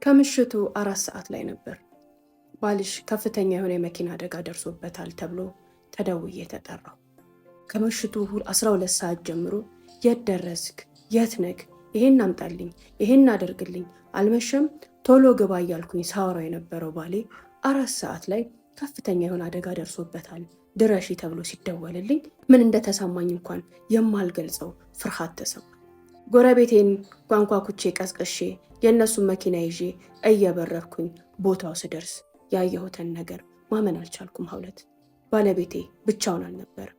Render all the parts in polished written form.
ከምሽቱ 4 ሰዓት ላይ ነበር። ባልሽ ከፍተኛ የሆነ የመኪና አደጋ ደርሶበታል ተብሎ ተደውዬ ተጠራው። ከምሽቱ 12 ሰዓት ጀምሮ የት ደረስክ? የት ነክ? ይሄን አምጣልኝ፣ ይሄን አድርግልኝ፣ አልመሸም፣ ቶሎ ግባ እያልኩኝ ሳወራው የነበረው ባሌ 4 ሰዓት ላይ ከፍተኛ የሆነ አደጋ ደርሶበታል ድረሺ ተብሎ ሲደወልልኝ ምን እንደተሰማኝ እንኳን የማልገልጸው ፍርሃት ተሰማኝ። ጎረቤቴን ጓንኳኩቼ ቀስቅሼ የእነሱን መኪና ይዤ እየበረርኩኝ ቦታው ስደርስ ያየሁትን ነገር ማመን አልቻልኩም። ሀውለት ባለቤቴ ብቻውን አልነበር።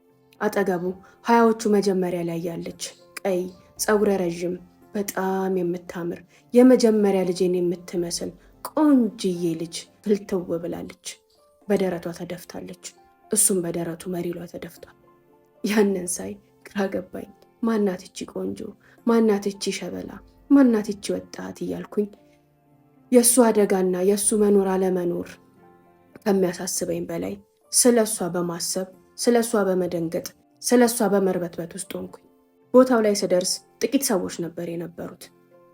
አጠገቡ 20ዎቹ መጀመሪያ ላይ ያለች ቀይ ፀጉረ ረዥም በጣም የምታምር የመጀመሪያ ልጄን የምትመስል ቆንጅዬ ልጅ ፍልትው ብላለች። በደረቷ ተደፍታለች። እሱም በደረቱ መሪሏ ተደፍቷል። ያንን ሳይ ግራ ገባኝ። ማናት እቺ ቆንጆ? ማናት እቺ ሸበላ? ማናት እቺ ወጣት እያልኩኝ የእሱ አደጋና የእሱ መኖር አለመኖር ከሚያሳስበኝ በላይ ስለ እሷ በማሰብ ስለ እሷ በመደንገጥ ስለ እሷ በመርበትበት ውስጥ ሆንኩኝ። ቦታው ላይ ስደርስ ጥቂት ሰዎች ነበር የነበሩት።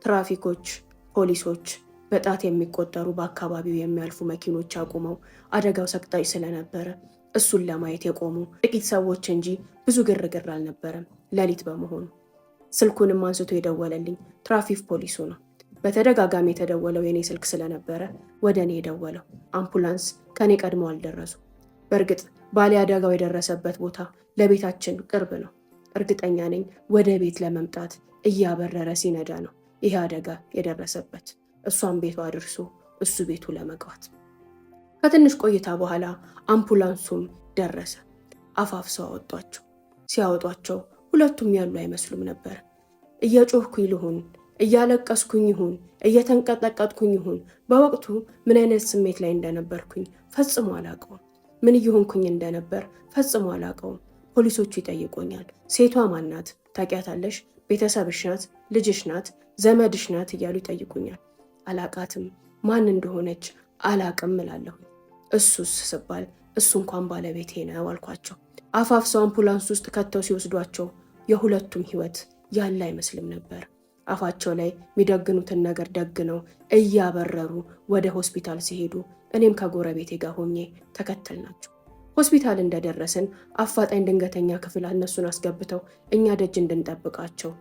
ትራፊኮች፣ ፖሊሶች፣ በጣት የሚቆጠሩ በአካባቢው የሚያልፉ መኪኖች አቁመው አደጋው ሰቅጣጭ ስለነበረ እሱን ለማየት የቆሙ ጥቂት ሰዎች እንጂ ብዙ ግርግር አልነበረም። ሌሊት በመሆኑ ስልኩንም አንስቶ የደወለልኝ ትራፊክ ፖሊሱ ነው። በተደጋጋሚ የተደወለው የኔ ስልክ ስለነበረ ወደ እኔ የደወለው። አምቡላንስ ከኔ ቀድሞ አልደረሱ። በእርግጥ ባሌ አደጋው የደረሰበት ቦታ ለቤታችን ቅርብ ነው። እርግጠኛ ነኝ ወደ ቤት ለመምጣት እያበረረ ሲነዳ ነው ይህ አደጋ የደረሰበት። እሷን ቤቱ አድርሶ እሱ ቤቱ ለመግባት። ከትንሽ ቆይታ በኋላ አምቡላንሱም ደረሰ። አፋፍሰው አወጧቸው። ሲያወጧቸው ሁለቱም ያሉ አይመስሉም ነበር። እየጮህኩኝ ልሁን፣ እያለቀስኩኝ ይሁን፣ እየተንቀጠቀጥኩኝ ይሁን፣ በወቅቱ ምን አይነት ስሜት ላይ እንደነበርኩኝ ፈጽሞ አላውቀውም። ምን እየሆንኩኝ እንደነበር ፈጽሞ አላውቀውም። ፖሊሶቹ ይጠይቁኛል። ሴቷ ማናት? ታውቂያታለሽ? ቤተሰብሽ ናት? ልጅሽ ናት? ዘመድሽ ናት? እያሉ ይጠይቁኛል። አላቃትም፣ ማን እንደሆነች አላቅም እላለሁ። እሱስ ስባል እሱ እንኳን ባለቤቴ ነው አልኳቸው። አፋፍሰው አምቡላንስ ውስጥ ከተው ሲወስዷቸው የሁለቱም ህይወት ያለ አይመስልም ነበር። አፋቸው ላይ የሚደግኑትን ነገር ደግነው እያበረሩ ወደ ሆስፒታል ሲሄዱ እኔም ከጎረቤቴ ጋር ሆኜ ተከተልናቸው። ሆስፒታል እንደደረስን አፋጣኝ ድንገተኛ ክፍል እነሱን አስገብተው እኛ ደጅ እንድንጠብቃቸው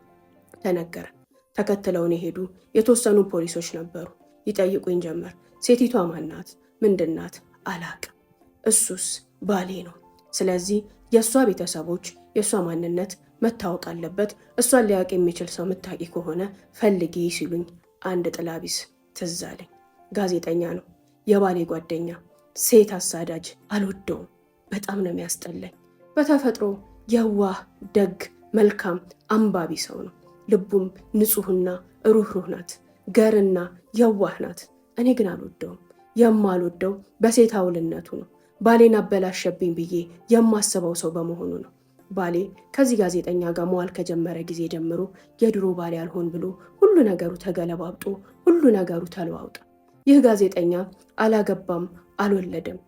ተነገረ። ተከትለውን የሄዱ የተወሰኑ ፖሊሶች ነበሩ። ይጠይቁኝ ጀመር። ሴቲቷ ማናት? ምንድናት? አላቅም። እሱስ ባሌ ነው። ስለዚህ የእሷ ቤተሰቦች የእሷ ማንነት መታወቅ አለበት። እሷን ሊያውቅ የሚችል ሰው ምታቂ ከሆነ ፈልጊ ሲሉኝ አንድ ጥላቢስ ትዝ አለኝ። ጋዜጠኛ ነው፣ የባሌ ጓደኛ፣ ሴት አሳዳጅ። አልወደውም። በጣም ነው የሚያስጠላኝ። በተፈጥሮ የዋህ ደግ፣ መልካም አንባቢ ሰው ነው። ልቡም ንጹህና ሩህሩህ ናት። ገርና የዋህ ናት። እኔ ግን አልወደውም። የማልወደው በሴት አውልነቱ ነው። ባሌን አበላሸብኝ ብዬ የማስበው ሰው በመሆኑ ነው። ባሌ ከዚህ ጋዜጠኛ ጋር መዋል ከጀመረ ጊዜ ጀምሮ የድሮ ባሌ አልሆን ብሎ ሁሉ ነገሩ ተገለባብጦ ሁሉ ነገሩ ተለዋውጣ። ይህ ጋዜጠኛ አላገባም፣ አልወለደም።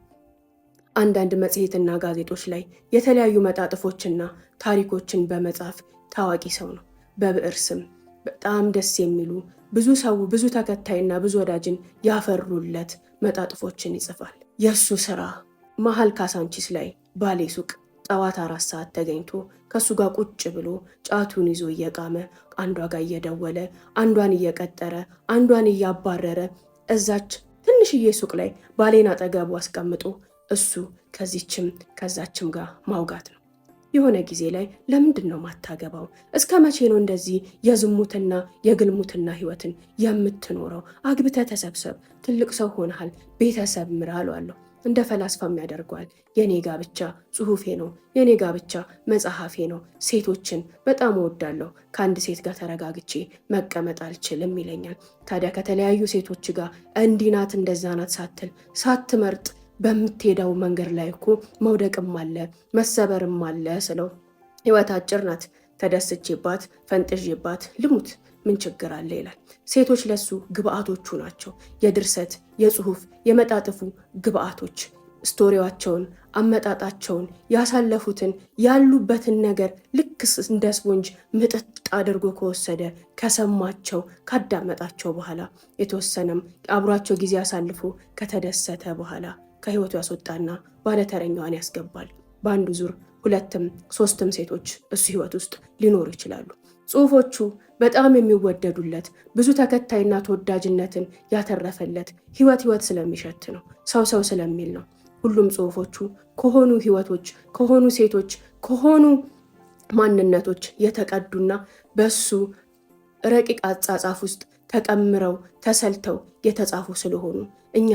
አንዳንድ መጽሔትና ጋዜጦች ላይ የተለያዩ መጣጥፎችና ታሪኮችን በመጻፍ ታዋቂ ሰው ነው። በብዕር ስም በጣም ደስ የሚሉ ብዙ ሰው ብዙ ተከታይና ብዙ ወዳጅን ያፈሩለት መጣጥፎችን ይጽፋል። የእሱ ስራ መሀል ካሳንቺስ ላይ ባሌ ሱቅ ጠዋት 4 ሰዓት ተገኝቶ ከሱ ጋር ቁጭ ብሎ ጫቱን ይዞ እየቃመ አንዷ ጋር እየደወለ አንዷን እየቀጠረ አንዷን እያባረረ እዛች ትንሽዬ ሱቅ ላይ ባሌን አጠገቡ አስቀምጦ እሱ ከዚችም ከዛችም ጋር ማውጋት ነው። የሆነ ጊዜ ላይ ለምንድን ነው ማታገባው? እስከ መቼ ነው እንደዚህ የዝሙትና የግልሙትና ህይወትን የምትኖረው? አግብተህ ተሰብሰብ፣ ትልቅ ሰው ሆነሃል፣ ቤተሰብ ምራ አለዋለሁ። እንደ ፈላስፋም ያደርገዋል። የኔ ጋብቻ ጽሁፌ ነው፣ የኔ ጋብቻ መጽሐፌ ነው። ሴቶችን በጣም እወዳለሁ። ከአንድ ሴት ጋር ተረጋግቼ መቀመጥ አልችልም ይለኛል። ታዲያ ከተለያዩ ሴቶች ጋር እንዲህ ናት እንደዛ ናት ሳትል ሳትመርጥ በምትሄደው መንገድ ላይ እኮ መውደቅም አለ መሰበርም አለ ስለው ህይወት አጭር ናት፣ ተደስቼባት ፈንጥዤባት ልሙት፣ ምን ችግር አለ ይላል። ሴቶች ለሱ ግብአቶቹ ናቸው። የድርሰት፣ የጽሁፍ፣ የመጣጥፉ ግብአቶች። ስቶሪያቸውን፣ አመጣጣቸውን፣ ያሳለፉትን ያሉበትን ነገር ልክ እንደ ስፖንጅ ምጥጥ አድርጎ ከወሰደ ከሰማቸው ካዳመጣቸው በኋላ የተወሰነም አብሯቸው ጊዜ አሳልፎ ከተደሰተ በኋላ ከህይወቱ ያስወጣና ባለተረኛዋን ያስገባል። በአንዱ ዙር 2ም 3ም ሴቶች እሱ ህይወት ውስጥ ሊኖሩ ይችላሉ። ጽሁፎቹ በጣም የሚወደዱለት ብዙ ተከታይና ተወዳጅነትን ያተረፈለት ህይወት ስለሚሸት ነው። ሰው ስለሚል ነው። ሁሉም ጽሁፎቹ ከሆኑ ህይወቶች፣ ከሆኑ ሴቶች፣ ከሆኑ ማንነቶች የተቀዱና በሱ ረቂቅ አጻጻፍ ውስጥ ተቀምረው ተሰልተው የተጻፉ ስለሆኑ እኛ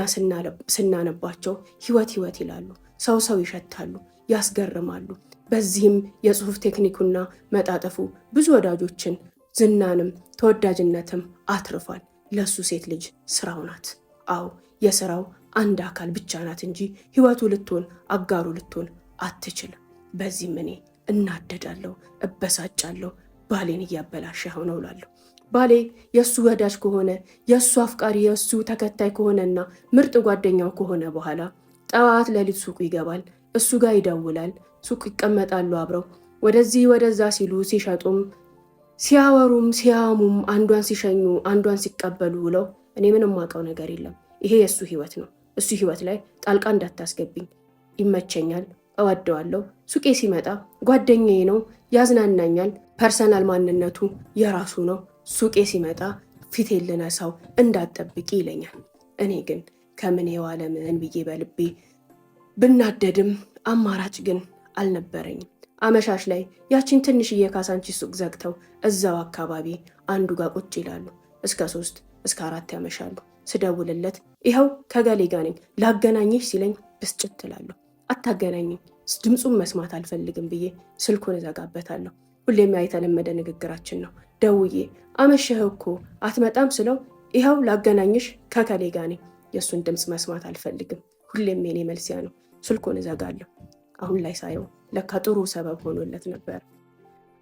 ስናነባቸው ህይወት ይላሉ። ሰው ይሸታሉ፣ ያስገርማሉ። በዚህም የጽሁፍ ቴክኒኩና መጣጠፉ ብዙ ወዳጆችን ዝናንም ተወዳጅነትም አትርፏል። ለሱ ሴት ልጅ ስራው ናት። አዎ የስራው አንድ አካል ብቻ ናት እንጂ ህይወቱ ልትሆን አጋሩ ልትሆን አትችልም። በዚህም እኔ እናደዳለሁ፣ እበሳጫለሁ። ባሌን እያበላሸኸው ነው እላለሁ። ባሌ የሱ ወዳጅ ከሆነ የሱ አፍቃሪ የሱ ተከታይ ከሆነና ምርጥ ጓደኛው ከሆነ በኋላ ጠዋት ሌሊት ሱቁ ይገባል፣ እሱ ጋር ይደውላል። ሱቅ ይቀመጣሉ አብረው ወደዚህ ወደዛ ሲሉ ሲሸጡም ሲያወሩም ሲያሙም አንዷን ሲሸኙ አንዷን ሲቀበሉ ውለው እኔ ምንም ማውቀው ነገር የለም። ይሄ የሱ ህይወት ነው። እሱ ህይወት ላይ ጣልቃ እንዳታስገቢኝ። ይመቸኛል፣ እወደዋለሁ። ሱቄ ሲመጣ ጓደኛዬ ነው፣ ያዝናናኛል። ፐርሰናል ማንነቱ የራሱ ነው። ሱቄ ሲመጣ ፊቴን ልነሳው እንዳትጠብቂ ይለኛል። እኔ ግን ከምን የዋለ ምን ብዬ በልቤ ብናደድም አማራጭ ግን አልነበረኝም። አመሻሽ ላይ ያችን ትንሽዬ ካሳንቺስ ሱቅ ዘግተው እዛው አካባቢ አንዱ ጋር ቁጭ ይላሉ። እስከ 3 እስከ 4 ያመሻሉ። ስደውልለት ይኸው ከገሌ ጋር ነኝ ላገናኝሽ ሲለኝ ብስጭት እላለሁ። አታገናኝኝ፣ ድምፁን መስማት አልፈልግም ብዬ ስልኩን እዘጋበታለሁ። ሁሌም የተለመደ ንግግራችን ነው። ደውዬ አመሸህ እኮ አትመጣም ስለው ይኸው ላገናኝሽ ከከሌ ጋር ነኝ፣ የእሱን ድምፅ መስማት አልፈልግም። ሁሌም የኔ መልሲያ ነው። ስልኩን እዘጋለሁ። አሁን ላይ ሳየው ለካ ጥሩ ሰበብ ሆኖለት ነበር።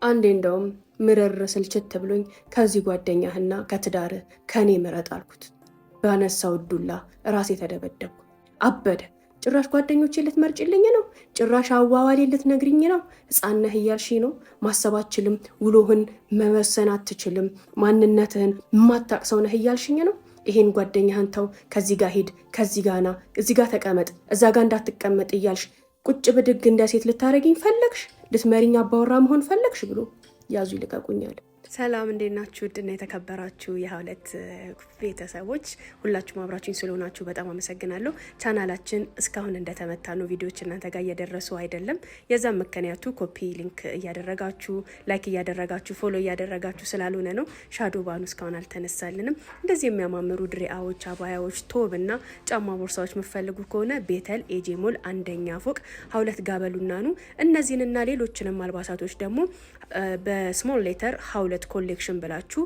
አንዴ እንደውም ምርር ስልችት ብሎኝ ከዚህ ጓደኛህና ከትዳርህ ከኔ ምረጥ አልኩት። ባነሳው ዱላ ራሴ ተደበደብኩ። አበደ። ጭራሽ ጓደኞቼ ልትመርጭልኝ ነው? ጭራሽ አዋዋሌ ልትነግሪኝ ነው? ሕፃን ነህ እያልሽ ነው? ማሰብ አትችልም፣ ውሎህን መወሰን አትችልም፣ ማንነትህን የማታቅሰው ነህ እያልሽኝ ነው? ይሄን ጓደኛህን ተው፣ ከዚህ ጋር ሂድ፣ ከዚህ ጋር ና፣ እዚህ ጋር ተቀመጥ፣ እዛ ጋር እንዳትቀመጥ እያልሽ ቁጭ ብድግ እንደ ሴት ልታረጊኝ ፈለግሽ? ልትመሪኝ አባወራ መሆን ፈለግሽ ብሎ ያዙ ይልቀቁኛል። ሰላም እንዴት ናችሁ? ውድና የተከበራችሁ የ22 ቤተሰቦች ሁላችሁም አብራችሁኝ ስለሆናችሁ በጣም አመሰግናለሁ። ቻናላችን እስካሁን እንደተመታ ነው፣ ቪዲዮዎች እናንተ ጋር እየደረሱ አይደለም። የዛም ምክንያቱ ኮፒ ሊንክ እያደረጋችሁ ላይክ እያደረጋችሁ ፎሎ እያደረጋችሁ ስላልሆነ ነው። ሻዶ ባኑ እስካሁን አልተነሳልንም። እንደዚህ የሚያማምሩ ድሪያዎች፣ አባያዎች፣ ቶብ እና ጫማ ቦርሳዎች የምትፈልጉ ከሆነ ቤተል ኤጄ ሞል 1ኛ ፎቅ 22 ጋበሉና ኑ። እነዚህንና ሌሎችንም አልባሳቶች ደግሞ በስሞል ሌተር 22 ኮሌክሽን ብላችሁ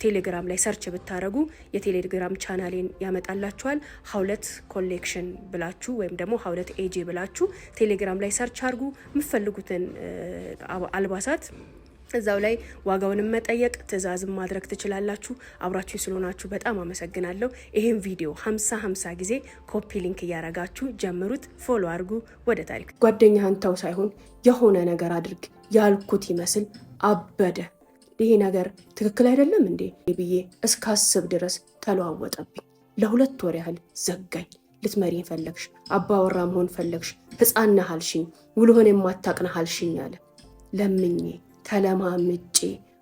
ቴሌግራም ላይ ሰርች ብታረጉ የቴሌግራም ቻናሌን ያመጣላችኋል። 22 ኮሌክሽን ብላችሁ ወይም ደግሞ 22 ኤጄ ብላችሁ ቴሌግራም ላይ ሰርች አድርጉ። የምትፈልጉትን አልባሳት እዛው ላይ ዋጋውንም መጠየቅ ትዕዛዝም ማድረግ ትችላላችሁ። አብራችሁ ስለሆናችሁ በጣም አመሰግናለሁ። ይሄን ቪዲዮ 50 ጊዜ ኮፒ ሊንክ እያረጋችሁ ጀምሩት። ፎሎ አድርጉ። ወደ ታሪክ ጓደኛህን ተው ሳይሆን የሆነ ነገር አድርግ ያልኩት ይመስል አበደ። ይሄ ነገር ትክክል አይደለም እንዴ ብዬ እስካስብ ድረስ ተለዋወጠብኝ። ለ2 ወር ያህል ዘጋኝ። ልትመሪኝ ፈለግሽ፣ አባወራ መሆን ፈለግሽ፣ ሕፃን ነህ አልሽኝ፣ ውሎህን የማታቅነህ አልሽኝ አለ። ለምኜ ተለማምጬ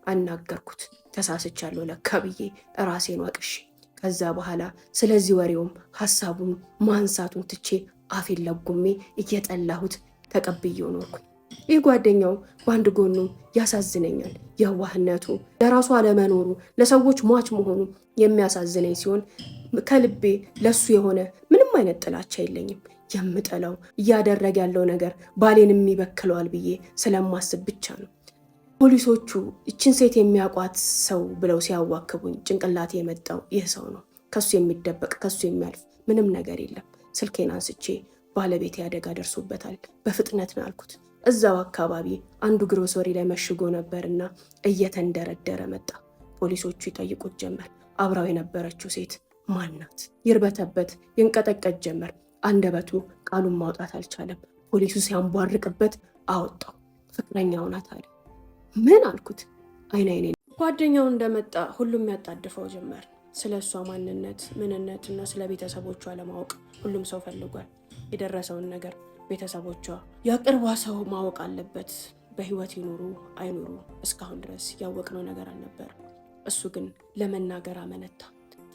አናገርኩት። ተሳስቻለሁ ለካ ብዬ ራሴን ወቅሽ። ከዛ በኋላ ስለዚህ ወሬውም ሀሳቡን ማንሳቱን ትቼ አፌን ለጉሜ እየጠላሁት ተቀብዬው ኖርኩኝ። ይህ ጓደኛው በአንድ ጎኑ ያሳዝነኛል። የዋህነቱ፣ ለራሱ አለመኖሩ፣ ለሰዎች ሟች መሆኑ የሚያሳዝነኝ ሲሆን ከልቤ ለሱ የሆነ ምንም አይነት ጥላቻ የለኝም። የምጠላው እያደረገ ያለው ነገር ባሌንም ይበክለዋል ብዬ ስለማስብ ብቻ ነው። ፖሊሶቹ እችን ሴት የሚያውቋት ሰው ብለው ሲያዋክቡኝ ጭንቅላቴ የመጣው ይህ ሰው ነው። ከሱ የሚደበቅ ከሱ የሚያልፍ ምንም ነገር የለም። ስልኬን አንስቼ ባለቤቴ አደጋ ደርሶበታል፣ በፍጥነት ነው አልኩት። እዛው አካባቢ አንዱ ግሮሰሪ ላይ መሽጎ ነበርና እየተንደረደረ መጣ። ፖሊሶቹ ይጠይቁት ጀመር። አብራው የነበረችው ሴት ማናት? ይርበተበት ይንቀጠቀጥ ጀመር። አንደበቱ ቃሉን ማውጣት አልቻለም። ፖሊሱ ሲያንቧርቅበት አወጣው። ፍቅረኛው ናት አለ። ምን አልኩት? አይኔ ጓደኛው እንደመጣ ሁሉም ያጣድፈው ጀመር። ስለ እሷ ማንነት፣ ምንነት እና ስለ ቤተሰቦቿ ለማወቅ ሁሉም ሰው ፈልጓል። የደረሰውን ነገር ቤተሰቦቿ፣ የቅርቧ ሰው ማወቅ አለበት። በህይወት ይኑሩ አይኑሩ እስካሁን ድረስ ያወቅነው ነገር አልነበር። እሱ ግን ለመናገር አመነታ፣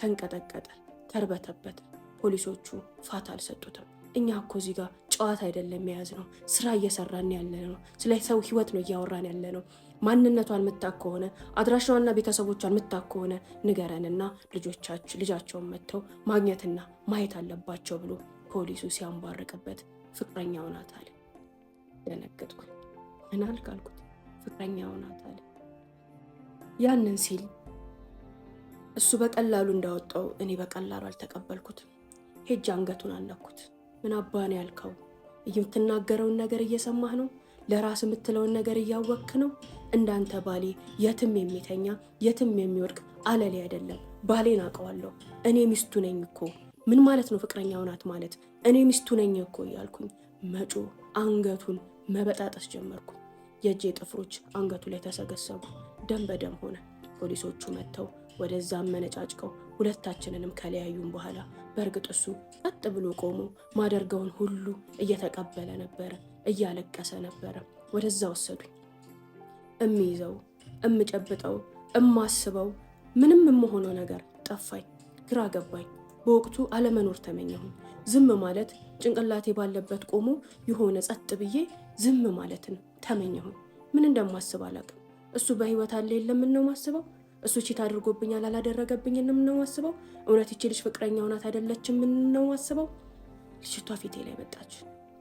ተንቀጠቀጠ፣ ተርበተበተ። ፖሊሶቹ ፋታ አልሰጡትም። እኛ እኮ እዚህ ጋር ጨዋታ አይደለም የያዝ ነው፣ ስራ እየሰራን ያለ ነው። ስለ ሰው ህይወት ነው እያወራን ያለ ነው። ማንነቷን ምታክ ከሆነ አድራሻዋና ቤተሰቦቿን ምታክ ከሆነ ንገረንና ልጃቸውን መጥተው ማግኘትና ማየት አለባቸው ብሎ ፖሊሱ ሲያንባርቅበት ፍቅረኛው ናት አለ። ደነገጥኩ። ምን አልክ አልኩት። ፍቅረኛው ናት አለ። ያንን ሲል እሱ በቀላሉ እንዳወጣው እኔ በቀላሉ አልተቀበልኩትም። ሄጄ አንገቱን አነኩት። ምን አባን ያልከው? የምትናገረውን ነገር እየሰማህ ነው? ለራስ የምትለውን ነገር እያወክ ነው? እንዳንተ ባሌ የትም የሚተኛ የትም የሚወድቅ አለሌ አይደለም። ባሌን አውቀዋለሁ። እኔ ሚስቱ ነኝ እኮ። ምን ማለት ነው ፍቅረኛው ናት ማለት? እኔ ሚስቱ ነኝ እኮ እያልኩኝ መጮ አንገቱን መበጣጠስ ጀመርኩ። የእጄ ጥፍሮች አንገቱ ላይ ተሰገሰቡ። ደም በደም ሆነ። ፖሊሶቹ መጥተው ወደዛ መነጫጭቀው ሁለታችንንም ከለያዩን በኋላ በእርግጥ እሱ ቀጥ ብሎ ቆሞ ማደርገውን ሁሉ እየተቀበለ ነበረ፣ እያለቀሰ ነበረ። ወደዛ ወሰዱኝ። እሚይዘው፣ እምጨብጠው፣ እማስበው ምንም የምሆነው ነገር ጠፋኝ። ግራ ገባኝ። በወቅቱ አለመኖር ተመኘሁኝ። ዝም ማለት ጭንቅላቴ ባለበት ቆሞ የሆነ ጸጥ ብዬ ዝም ማለትን ተመኘሁኝ። ምን እንደማስብ አላውቅም። እሱ በህይወት አለ የለም ነው ማስበው። እሱ ቺት አድርጎብኛል አላደረገብኝንም ነው ማስበው። እውነት ይቺ ልጅ ፍቅረኛው ናት አይደለችም ምን ነው ማስበው። ልጅቷ ፊቴ ላይ መጣች።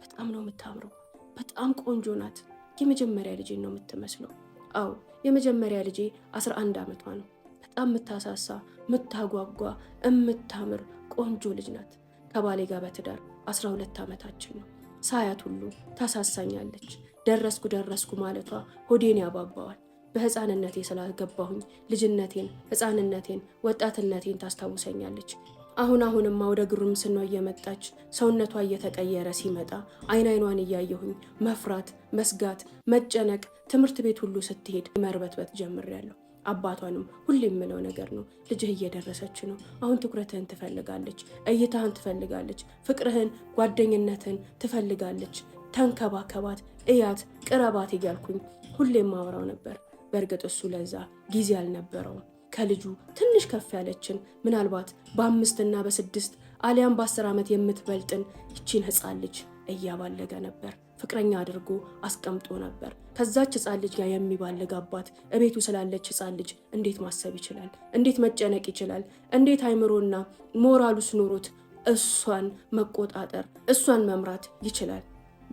በጣም ነው የምታምረው። በጣም ቆንጆ ናት። የመጀመሪያ ልጄ ነው የምትመስለው። አዎ የመጀመሪያ ልጄ 11 ዓመቷ ነው። በጣም የምታሳሳ፣ የምታጓጓ፣ የምታምር ቆንጆ ልጅ ናት። ከባሌ ጋር በትዳር 12 ዓመታችን ነው። ሳያት ሁሉ ታሳሳኛለች። ደረስኩ ማለቷ ሆዴን ያባባዋል። በህፃንነቴ ስላልገባሁኝ ልጅነቴን፣ ህፃንነቴን፣ ወጣትነቴን ታስታውሰኛለች። አሁንማ ወደ ጉርምስና እየመጣች ሰውነቷ እየተቀየረ ሲመጣ አይኗን እያየሁኝ መፍራት፣ መስጋት፣ መጨነቅ፣ ትምህርት ቤት ሁሉ ስትሄድ መርበትበት ጀምሬያለሁ። አባቷንም ሁሌ የምለው ነገር ነው፣ ልጅህ እየደረሰች ነው። አሁን ትኩረትህን ትፈልጋለች፣ እይታህን ትፈልጋለች፣ ፍቅርህን፣ ጓደኝነትን ትፈልጋለች። ተንከባከባት፣ እያት፣ ቅረባት እያልኩኝ ሁሌ ማወራው ነበር። በእርግጥ እሱ ለዛ ጊዜ አልነበረውም። ከልጁ ትንሽ ከፍ ያለችን ምናልባት በ5 እና በ6 አሊያም በ10 ዓመት የምትበልጥን ይቺን ህፃን ልጅ እያባለገ ነበር። ፍቅረኛ አድርጎ አስቀምጦ ነበር። ከዛች ህፃን ልጅ ጋር የሚባለግ አባት እቤቱ ስላለች ህፃን ልጅ እንዴት ማሰብ ይችላል? እንዴት መጨነቅ ይችላል? እንዴት አይምሮና ሞራሉስ ኖሮት እሷን መቆጣጠር፣ እሷን መምራት ይችላል?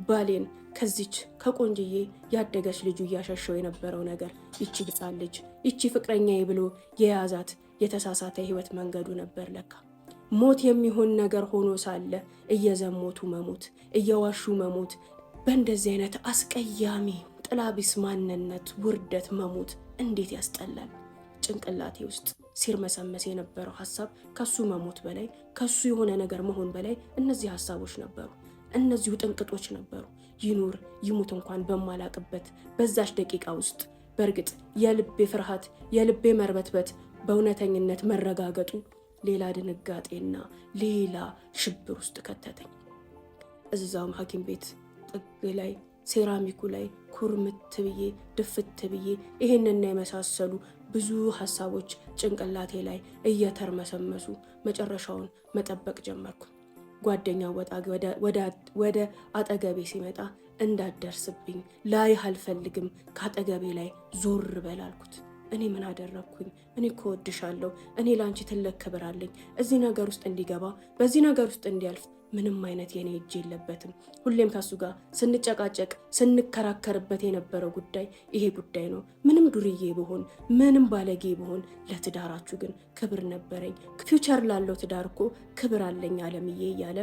ባሌን ከዚች ከቆንጅዬ ያደገች ልጁ እያሸሸው የነበረው ነገር ይቺ ህፃን ልጅ፣ ይቺ ፍቅረኛዬ ብሎ የያዛት የተሳሳተ ህይወት መንገዱ ነበር ለካ። ሞት የሚሆን ነገር ሆኖ ሳለ እየዘሞቱ መሞት፣ እየዋሹ መሞት፣ በእንደዚህ አይነት አስቀያሚ ጥላቢስ ማንነት ውርደት መሞት እንዴት ያስጠላል። ጭንቅላቴ ውስጥ ሲርመሰመስ የነበረው ሀሳብ ከሱ መሞት በላይ፣ ከሱ የሆነ ነገር መሆን በላይ እነዚህ ሀሳቦች ነበሩ። እነዚሁ ጥንቅጦች ነበሩ። ይኑር ይሙት እንኳን በማላቅበት በዛች ደቂቃ ውስጥ በእርግጥ የልቤ ፍርሃት፣ የልቤ መርበትበት በእውነተኝነት መረጋገጡ ሌላ ድንጋጤና ሌላ ሽብር ውስጥ ከተተኝ። እዛውም ሐኪም ቤት ጥግ ላይ ሴራሚኩ ላይ ኩርምት ብዬ ድፍት ብዬ ይሄንና የመሳሰሉ ብዙ ሀሳቦች ጭንቅላቴ ላይ እየተርመሰመሱ መጨረሻውን መጠበቅ ጀመርኩ። ጓደኛው ወደ አጠገቤ ሲመጣ እንዳደርስብኝ ላይህ አልፈልግም፣ ከአጠገቤ ላይ ዞር በል አልኩት። እኔ ምን አደረግኩኝ? እኔ እኮ እወድሻለሁ። እኔ ለአንቺ ትልቅ ክብር አለኝ። እዚህ ነገር ውስጥ እንዲገባ በዚህ ነገር ውስጥ እንዲያልፍ ምንም አይነት የኔ እጅ የለበትም። ሁሌም ከሱ ጋር ስንጨቃጨቅ ስንከራከርበት የነበረው ጉዳይ ይሄ ጉዳይ ነው። ምንም ዱርዬ ብሆን ምንም ባለጌ ብሆን ለትዳራችሁ ግን ክብር ነበረኝ። ፊውቸር ላለው ትዳር እኮ ክብር አለኝ አለምዬ እያለ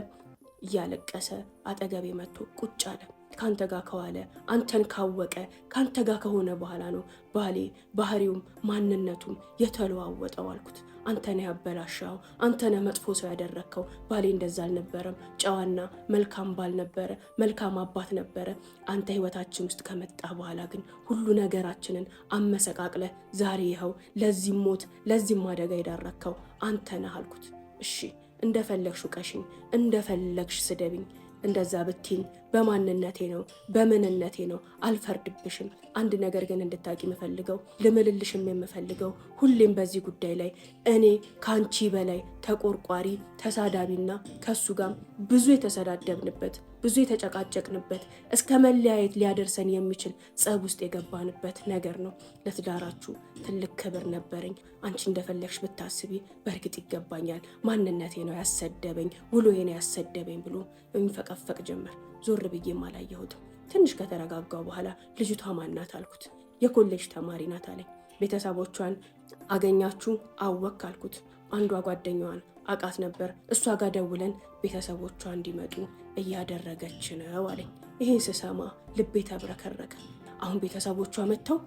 እያለቀሰ አጠገቤ መጥቶ ቁጭ አለ። ካንተ ጋር ከዋለ አንተን ካወቀ ካንተ ጋር ከሆነ በኋላ ነው ባሌ ባህሪውም ማንነቱም የተለዋወጠው አልኩት። አንተ ነህ ያበላሻው፣ አንተ ነህ መጥፎ ሰው ያደረግከው። ባሌ እንደዛ አልነበረም፣ ጨዋና መልካም ባል ነበረ፣ መልካም አባት ነበረ። አንተ ህይወታችን ውስጥ ከመጣ በኋላ ግን ሁሉ ነገራችንን አመሰቃቅለህ ዛሬ ይኸው ለዚህ ሞት ለዚህም አደጋ የዳረግከው አንተ ነህ አልኩት። እሺ እንደፈለግሽ ውቀሽኝ፣ እንደፈለግሽ ስደብኝ፣ እንደዛ ብትኝ በማንነቴ ነው በምንነቴ ነው፣ አልፈርድብሽም። አንድ ነገር ግን እንድታቂ የምፈልገው ልምልልሽም የምፈልገው ሁሌም በዚህ ጉዳይ ላይ እኔ ከአንቺ በላይ ተቆርቋሪ ተሳዳቢና ከሱ ጋር ብዙ የተሰዳደብንበት ብዙ የተጨቃጨቅንበት እስከ መለያየት ሊያደርሰን የሚችል ጸብ ውስጥ የገባንበት ነገር ነው። ለትዳራችሁ ትልቅ ክብር ነበረኝ። አንቺ እንደፈለግሽ ብታስቢ በእርግጥ ይገባኛል። ማንነቴ ነው ያሰደበኝ፣ ውሎዬ ነው ያሰደበኝ ብሎ የሚፈቀፈቅ ጀመር። ዞር ብዬም አላየሁትም። ትንሽ ከተረጋጋው በኋላ ልጅቷ ማናት አልኩት። የኮሌጅ ተማሪ ናት አለኝ። ቤተሰቦቿን አገኛችሁ አወክ አልኩት። አንዷ ጓደኛዋን አቃት ነበር፣ እሷ ጋር ደውለን ቤተሰቦቿ እንዲመጡ እያደረገች ነው አለኝ። ይህን ስሰማ ልቤ ተብረከረከ። አሁን ቤተሰቦቿ መጥተው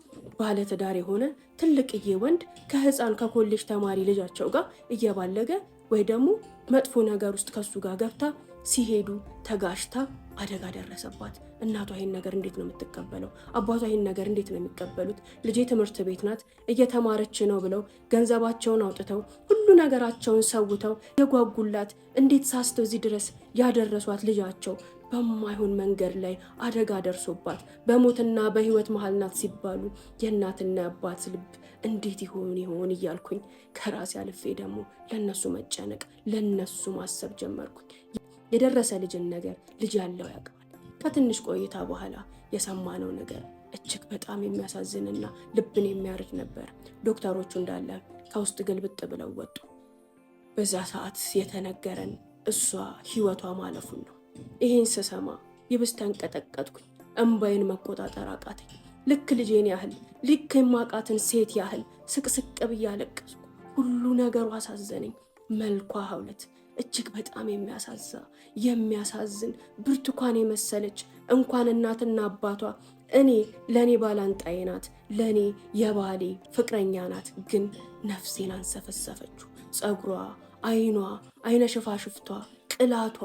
ባለ ትዳር የሆነ ትልቅዬ ወንድ ከህፃን ከኮሌጅ ተማሪ ልጃቸው ጋር እየባለገ ወይ ደግሞ መጥፎ ነገር ውስጥ ከሱ ጋር ገብታ ሲሄዱ ተጋሽታ አደጋ ደረሰባት። እናቷ ይህን ነገር እንዴት ነው የምትቀበለው? አባቷ ይህን ነገር እንዴት ነው የሚቀበሉት? ልጄ ትምህርት ቤት ናት እየተማረች ነው ብለው ገንዘባቸውን አውጥተው ሁሉ ነገራቸውን ሰውተው የጓጉላት እንዴት ሳስተው እዚህ ድረስ ያደረሷት ልጃቸው በማይሆን መንገድ ላይ አደጋ ደርሶባት በሞትና በህይወት መሀል ናት ሲባሉ የእናትና አባት ልብ እንዴት ይሆን እያልኩኝ ከራሴ አልፌ ደግሞ ለነሱ መጨነቅ ለነሱ ማሰብ ጀመርኩኝ። የደረሰ ልጅን ነገር ልጅ ያለው ያውቃል። ከትንሽ ቆይታ በኋላ የሰማነው ነገር እጅግ በጣም የሚያሳዝንና ልብን የሚያርድ ነበር። ዶክተሮቹ እንዳለ ከውስጥ ግልብጥ ብለው ወጡ። በዛ ሰዓት የተነገረን እሷ ህይወቷ ማለፉን ነው። ይህን ስሰማ ይብስ ተንቀጠቀጥኩኝ። እንባዬን መቆጣጠር አቃተኝ። ልክ ልጄን ያህል ልክ የማቃትን ሴት ያህል ስቅስቅ ብዬ አለቀስኩ። ሁሉ ነገሩ አሳዘነኝ። መልኳ ሐውለት እጅግ በጣም የሚያሳዝን ብርቱካን የመሰለች እንኳን እናትና አባቷ እኔ ለእኔ ባላንጣዬ ናት፣ ለእኔ የባሌ ፍቅረኛ ናት። ግን ነፍሴን አንሰፈሰፈችው። ፀጉሯ፣ አይነ ሽፋሽፍቷ፣ ቅላቷ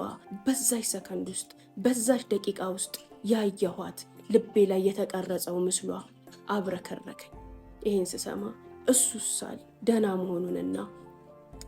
በዛች ሰከንድ ውስጥ በዛች ደቂቃ ውስጥ ያየኋት ልቤ ላይ የተቀረጸው ምስሏ አብረከረከኝ። ይህን ስሰማ እሱሳል ደህና መሆኑንና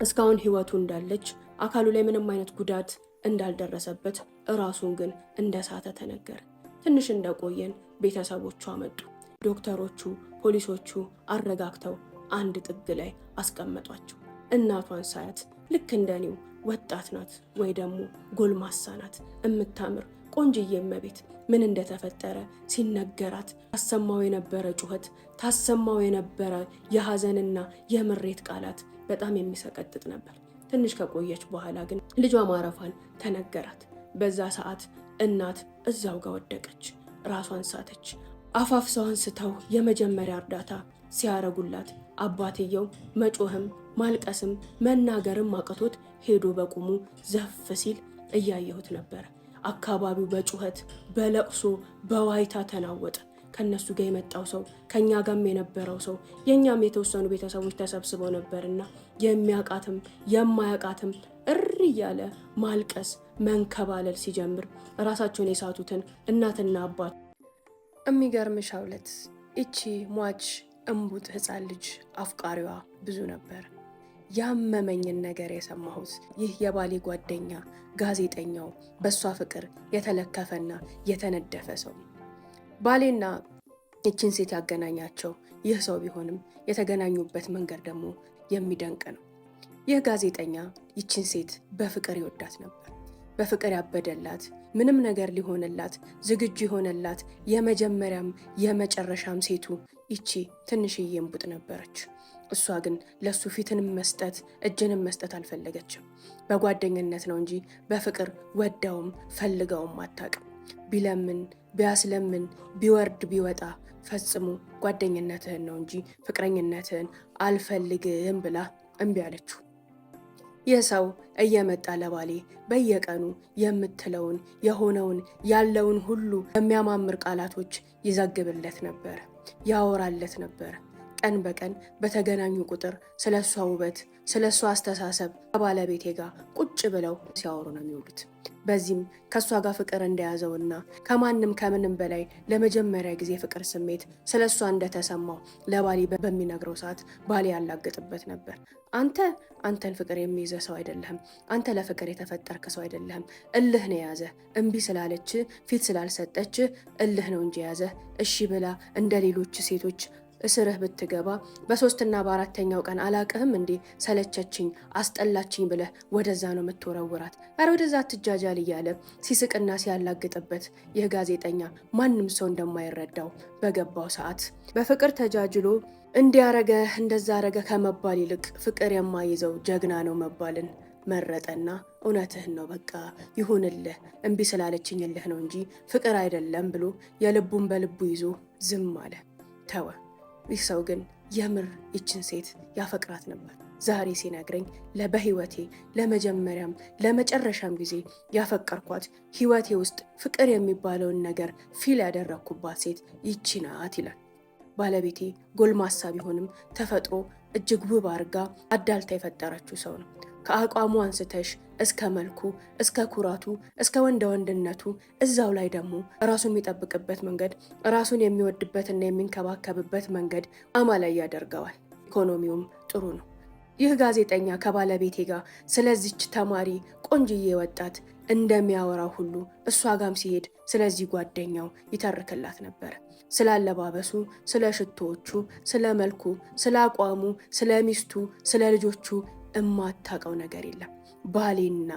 እስካሁን ህይወቱ እንዳለች አካሉ ላይ ምንም አይነት ጉዳት እንዳልደረሰበት እራሱን ግን እንደሳተ ተነገረ። ትንሽ እንደቆየን ቤተሰቦቿ መጡ። ዶክተሮቹ፣ ፖሊሶቹ አረጋግተው አንድ ጥግ ላይ አስቀመጧቸው። እናቷን ሳያት ልክ እንደኔው ወጣት ናት ወይ ደግሞ ጎልማሳ ናት፣ እምታምር ቆንጅዬ እመቤት። ምን እንደተፈጠረ ሲነገራት ታሰማው የነበረ ጩኸት፣ ታሰማው የነበረ የሐዘንና የምሬት ቃላት በጣም የሚሰቀጥጥ ነበር። ትንሽ ከቆየች በኋላ ግን ልጇ ማረፏን ተነገራት። በዛ ሰዓት እናት እዛው ጋር ወደቀች፣ ራሷን ሳተች። አፋፍሰው አንስተው የመጀመሪያ እርዳታ ሲያረጉላት አባትየው መጮህም ማልቀስም መናገርም አቅቶት ሄዶ በቁሙ ዘፍ ሲል እያየሁት ነበር። አካባቢው በጩኸት በለቅሶ በዋይታ ተናወጠ። ከነሱ ጋር የመጣው ሰው ከኛ ጋርም የነበረው ሰው የኛም የተወሰኑ ቤተሰቦች ተሰብስበው ነበርና የሚያቃትም የማያቃትም እሪ እያለ ማልቀስ መንከባለል ሲጀምር ራሳቸውን የሳቱትን እናትና አባት የሚገርምሽ ሐውለት እቺ ሟች እምቡጥ ህፃን ልጅ አፍቃሪዋ ብዙ ነበር። ያመመኝን ነገር የሰማሁት ይህ የባሌ ጓደኛ ጋዜጠኛው በሷ ፍቅር የተለከፈና የተነደፈ ሰው ባሌና ይችን ሴት ያገናኛቸው ይህ ሰው ቢሆንም የተገናኙበት መንገድ ደግሞ የሚደንቅ ነው። ይህ ጋዜጠኛ ይችን ሴት በፍቅር ይወዳት ነበር። በፍቅር ያበደላት፣ ምንም ነገር ሊሆንላት ዝግጁ የሆነላት የመጀመሪያም የመጨረሻም ሴቱ ይቺ ትንሽዬ እምቡጥ ነበረች። እሷ ግን ለሱ ፊትንም መስጠት እጅንም መስጠት አልፈለገችም። በጓደኝነት ነው እንጂ በፍቅር ወዳውም ፈልገውም አታውቅም። ቢለምን ቢያስለምን ቢወርድ ቢወጣ ፈጽሞ ጓደኝነትህን ነው እንጂ ፍቅረኝነትህን አልፈልግም ብላ እምቢ አለችው። ይህ ሰው እየመጣ ለባሌ በየቀኑ የምትለውን የሆነውን ያለውን ሁሉ በሚያማምር ቃላቶች ይዘግብለት ነበር፣ ያወራለት ነበር። ቀን በቀን በተገናኙ ቁጥር ስለሷ ውበት፣ ስለሷ አስተሳሰብ ከባለቤቴ ጋር ቁጭ ብለው ሲያወሩ ነው የሚውሉት። በዚህም ከሷ ጋር ፍቅር እንደያዘውና ከማንም ከምንም በላይ ለመጀመሪያ ጊዜ ፍቅር ስሜት ስለሷ እንደተሰማው ለባሊ በሚነግረው ሰዓት ባሊ ያላግጥበት ነበር። አንተን ፍቅር የሚይዘ ሰው አይደለህም። አንተ ለፍቅር የተፈጠርክ ሰው አይደለህም። እልህ ነው የያዘ። እምቢ ስላለች ፊት ስላልሰጠች እልህ ነው እንጂ የያዘ። እሺ ብላ እንደ ሌሎች ሴቶች እስርህ ብትገባ በሶስትና በአራተኛው ቀን አላቅህም እንዴ ሰለቸችኝ፣ አስጠላችኝ ብለህ ወደዛ ነው የምትወረውራት። ኧረ ወደዛ አትጃጃል እያለ ሲስቅና ሲያላግጥበት ይህ ጋዜጠኛ ማንም ሰው እንደማይረዳው በገባው ሰዓት በፍቅር ተጃጅሎ እንዲያረገ እንደዛ አረገ ከመባል ይልቅ ፍቅር የማይዘው ጀግና ነው መባልን መረጠና እውነትህን ነው በቃ ይሁንልህ፣ እምቢ ስላለችኝልህ ነው እንጂ ፍቅር አይደለም ብሎ የልቡን በልቡ ይዞ ዝም አለ፣ ተወ። ይህ ሰው ግን የምር ይችን ሴት ያፈቅራት ነበር። ዛሬ ሲነግረኝ በህይወቴ ለመጀመሪያም ለመጨረሻም ጊዜ ያፈቀርኳት ህይወቴ ውስጥ ፍቅር የሚባለውን ነገር ፊል ያደረግኩባት ሴት ይቺ ናት ይላል። ባለቤቴ ጎልማሳ ቢሆንም ተፈጥሮ እጅግ ውብ አርጋ አዳልታ የፈጠረችው ሰው ነው። ከአቋሙ አንስተሽ እስከ መልኩ፣ እስከ ኩራቱ፣ እስከ ወንድነቱ እዛው ላይ ደግሞ ራሱን የሚጠብቅበት መንገድ፣ ራሱን የሚወድበትና የሚንከባከብበት መንገድ አማላይ ያደርገዋል። ኢኮኖሚውም ጥሩ ነው። ይህ ጋዜጠኛ ከባለቤቴ ጋር ስለዚች ተማሪ ቆንጅዬ ወጣት እንደሚያወራው ሁሉ እሷ ጋም ሲሄድ ስለዚህ ጓደኛው ይተርክላት ነበር። ስለ አለባበሱ፣ ስለ ሽቶዎቹ፣ ስለ መልኩ፣ ስለ አቋሙ፣ ስለ ሚስቱ፣ ስለ ልጆቹ እማታውቀው ነገር የለም። ባሌና